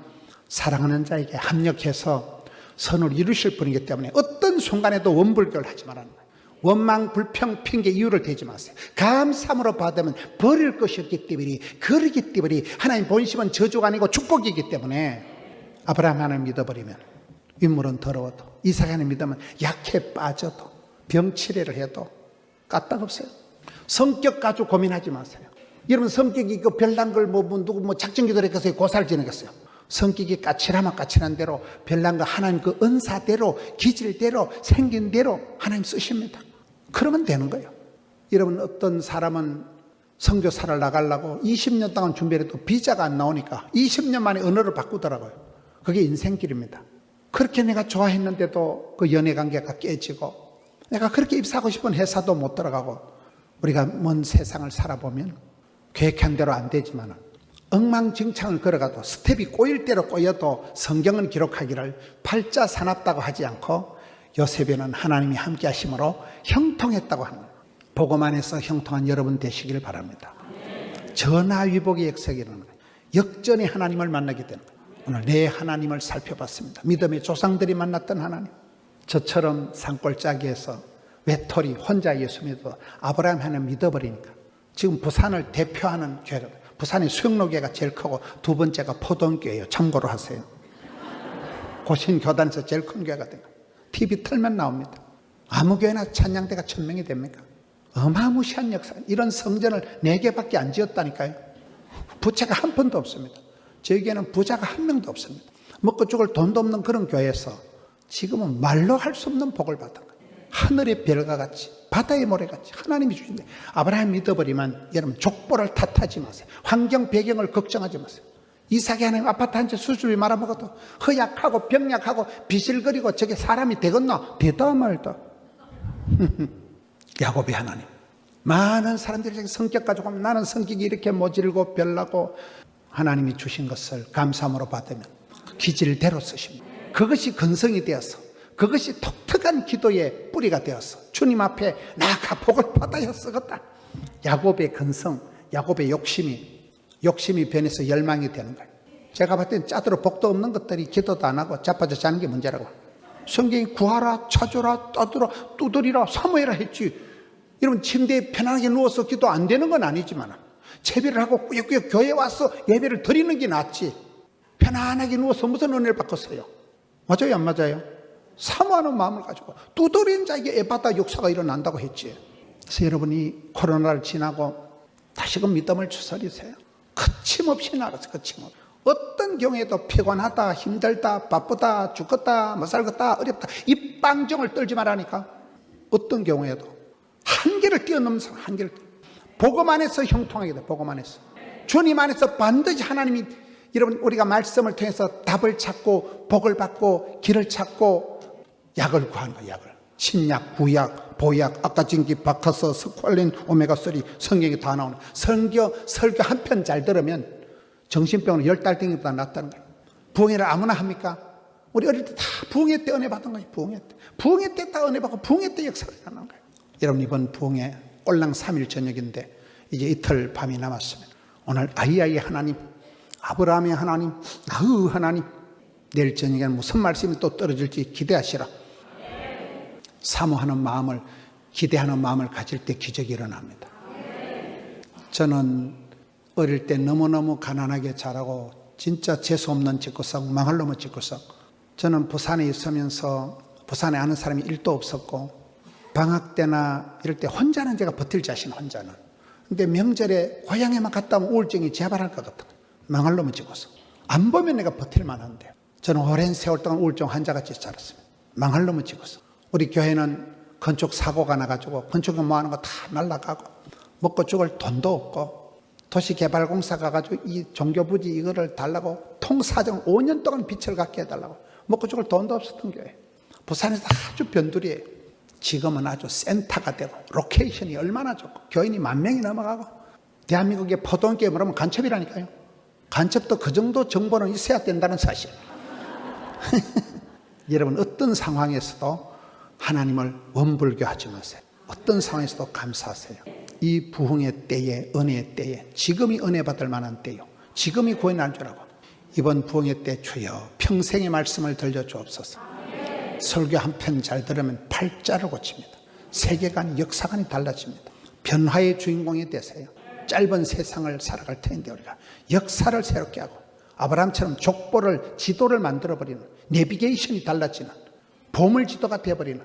사랑하는 자에게 합력해서 선을 이루실 분이기 때문에 어떤 순간에도 원불교를 하지 말라는 거예요. 원망, 불평, 핑계, 이유를 대지 마세요. 감사함으로 받으면 버릴 것이 없기 때문에, 그러기 때문에 하나님 본심은 저주가 아니고 축복이기 때문에 아브라함 하나님 믿어버리면 윗물은 더러워도, 이삭 하나님 믿으면 약해 빠져도, 병치레를 해도 까딱없어요. 성격 가지고 고민하지 마세요. 여러분 성격이 그 별난 걸 누구 작정기도를 해서 고사를 지내겠어요? 성격이 까칠하면 까칠한 대로, 별난 거 하나님 그 은사대로, 기질대로, 생긴 대로 하나님 쓰십니다. 그러면 되는 거예요. 여러분 어떤 사람은 선교사를 나가려고 20년 동안 준비를 해도 비자가 안 나오니까 20년 만에 언어를 바꾸더라고요. 그게 인생길입니다. 그렇게 내가 좋아했는데도 그 연애관계가 깨지고, 내가 그렇게 입사하고 싶은 회사도 못 들어가고, 우리가 먼 세상을 살아보면 계획한 대로 안 되지만 엉망진창을 걸어가도 스텝이 꼬일 대로 꼬여도 성경은 기록하기를 팔자 사납다고 하지 않고 요셉에는 하나님이 함께 하심으로 형통했다고 하는 거예요. 복음 안에서 형통한 여러분 되시길 바랍니다. 전화위복의 역사가 일어나는 거예요. 역전의 하나님을 만나게 되는 거예요. 오늘 내 하나님을 살펴봤습니다. 믿음의 조상들이 만났던 하나님. 저처럼 산골짜기에서 외톨이 혼자 예수 믿어 아브라함 하나님 믿어버리니까 지금 부산을 대표하는 교회가, 부산의 수영로교회가 제일 크고 두 번째가 포동교회예요. 참고로 하세요. 고신교단에서 제일 큰 교회가 돼요. TV 틀면 나옵니다. 아무 교회나 찬양대가 1000명이 됩니까? 어마무시한 역사. 이런 성전을 4개밖에 안 지었다니까요. 부채가 한 푼도 없습니다. 저희에게는 부자가 한 명도 없습니다. 먹고 죽을 돈도 없는 그런 교회에서 지금은 말로 할 수 없는 복을 받은 거예요. 하늘의 별과 같이, 바다의 모래같이 하나님이 주신데, 아브라함 믿어버리면 여러분 족보를 탓하지 마세요. 환경 배경을 걱정하지 마세요. 이삭이 하나님 아파트 한 채 수주비 말아먹어도 허약하고 병약하고 비실거리고 저게 사람이 되겠나? 되다 말다. 야곱의 하나님. 많은 사람들이 성격 가지고 하면 나는 성격이 이렇게 모질고 별나고, 하나님이 주신 것을 감사함으로 받으면 기질대로 쓰십니다. 그것이 근성이 되어서, 그것이 독특한 기도의 뿌리가 되어서 주님 앞에 나아가 복을 받아야 쓰겠다. 야곱의 근성, 야곱의 욕심이 변해서 열망이 되는 거예요. 제가 봤을 땐 짜들어 복도 없는 것들이 기도도 안 하고 자빠져 자는 게 문제라고. 성경이 구하라, 찾으라, 떠들어, 두드리라, 사모해라 했지. 여러분 침대에 편안하게 누워서 기도 안 되는 건 아니지만 채비를 하고 꾸역꾸역 교회에 와서 예배를 드리는 게 낫지. 편안하게 누워서 무슨 은혜를 받겠어요? 맞아요, 안 맞아요? 사모하는 마음을 가지고 두드린 자에게 에바다 역사가 일어난다고 했지. 그래서 여러분이 코로나를 지나고 다시금 믿음을 추스리세요. 거침없이 나가서 거침없이. 어떤 경우에도 피곤하다, 힘들다, 바쁘다, 죽겠다, 못 살겠다, 어렵다 이 빵정을 떨지 말라니까. 어떤 경우에도 한계를 뛰어넘는 한계를 복음 안에서 형통하게 돼. 복음 안에서 주님 안에서 반드시 하나님이 여러분 우리가 말씀을 통해서 답을 찾고 복을 받고 길을 찾고 약을 구하는 거야. 약을 신약, 구약, 보약, 아까 진기, 바카스, 스콜린, 오메가3 성경이 다 나오는 설교 한 편 잘 들으면 정신병은 10달덩이보다 낫다는 거예요. 부흥회를 아무나 합니까? 우리 어릴 때 다 부흥회 때 은혜 받은 거예요. 부흥회 때 다 은혜 받고 부흥회 때 역사가 일어나는 거예요. 여러분 이번 부흥회 꼴랑 3일 저녁인데 이제 이틀 밤이 남았습니다. 오늘 아이아이 하나님, 아브라함의 하나님, 나의 하나님, 내일 저녁에는 무슨 말씀이 또 떨어질지 기대하시라. 사모하는 마음을, 기대하는 마음을 가질 때 기적이 일어납니다. 저는 어릴 때 너무너무 가난하게 자라고 진짜 재수없는 집구석, 망할 놈의 집구석. 저는 부산에 있으면서 부산에 아는 사람이 1도 없었고 방학 때나 이럴 때 혼자는 제가 버틸 자신 혼자는. 근데 명절에 고향에만 갔다 오면 우울증이 재발할 것 같아. 망할 놈의 집구석. 안 보면 내가 버틸 만한데요. 저는 오랜 세월 동안 우울증 환자같이 자랐습니다. 망할 놈의 집구석. 우리 교회는 건축 사고가 나가지고 건축 뭐하는 거 다 날라가고 먹고 죽을 돈도 없고 도시개발공사 가가지고 이 종교부지 이거를 달라고 통사정 5년 동안 빚을 갚게 해달라고 먹고 죽을 돈도 없었던 교회. 부산에서 아주 변두리예요. 지금은 아주 센터가 되고 로케이션이 얼마나 좋고 교인이 10,000명이 넘어가고 대한민국의 포도원교회 뭐라면 간첩이라니까요. 간첩도 그 정도 정보는 있어야 된다는 사실. 여러분 어떤 상황에서도 하나님을 원불교하지 마세요. 어떤 상황에서도 감사하세요. 이 부흥의 때에 은혜의 때에 지금이 은혜 받을 만한 때요. 지금이 구원이 날 줄 알고 이번 부흥의 때 주여 평생의 말씀을 들려주옵소서. 설교 한 편 잘 들으면 팔자를 고칩니다. 세계관, 역사관이 달라집니다. 변화의 주인공이 되세요. 짧은 세상을 살아갈 텐데 우리가 역사를 새롭게 하고 아브라함처럼 족보를 지도를 만들어버리는 내비게이션이 달라지는 보물지도가 되어버리는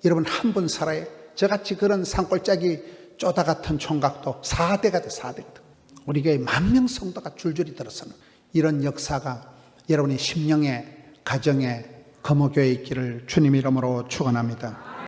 여러분 한 분 살아요. 저같이 그런 산골짜기 쪼다 같은 총각도 4대가 돼. 4대가 돼. 우리 교회 10,000명 성도가 줄줄이 들어서는 이런 역사가 여러분의 심령에 가정에 거모교회 있기를 주님 이름으로 축원합니다.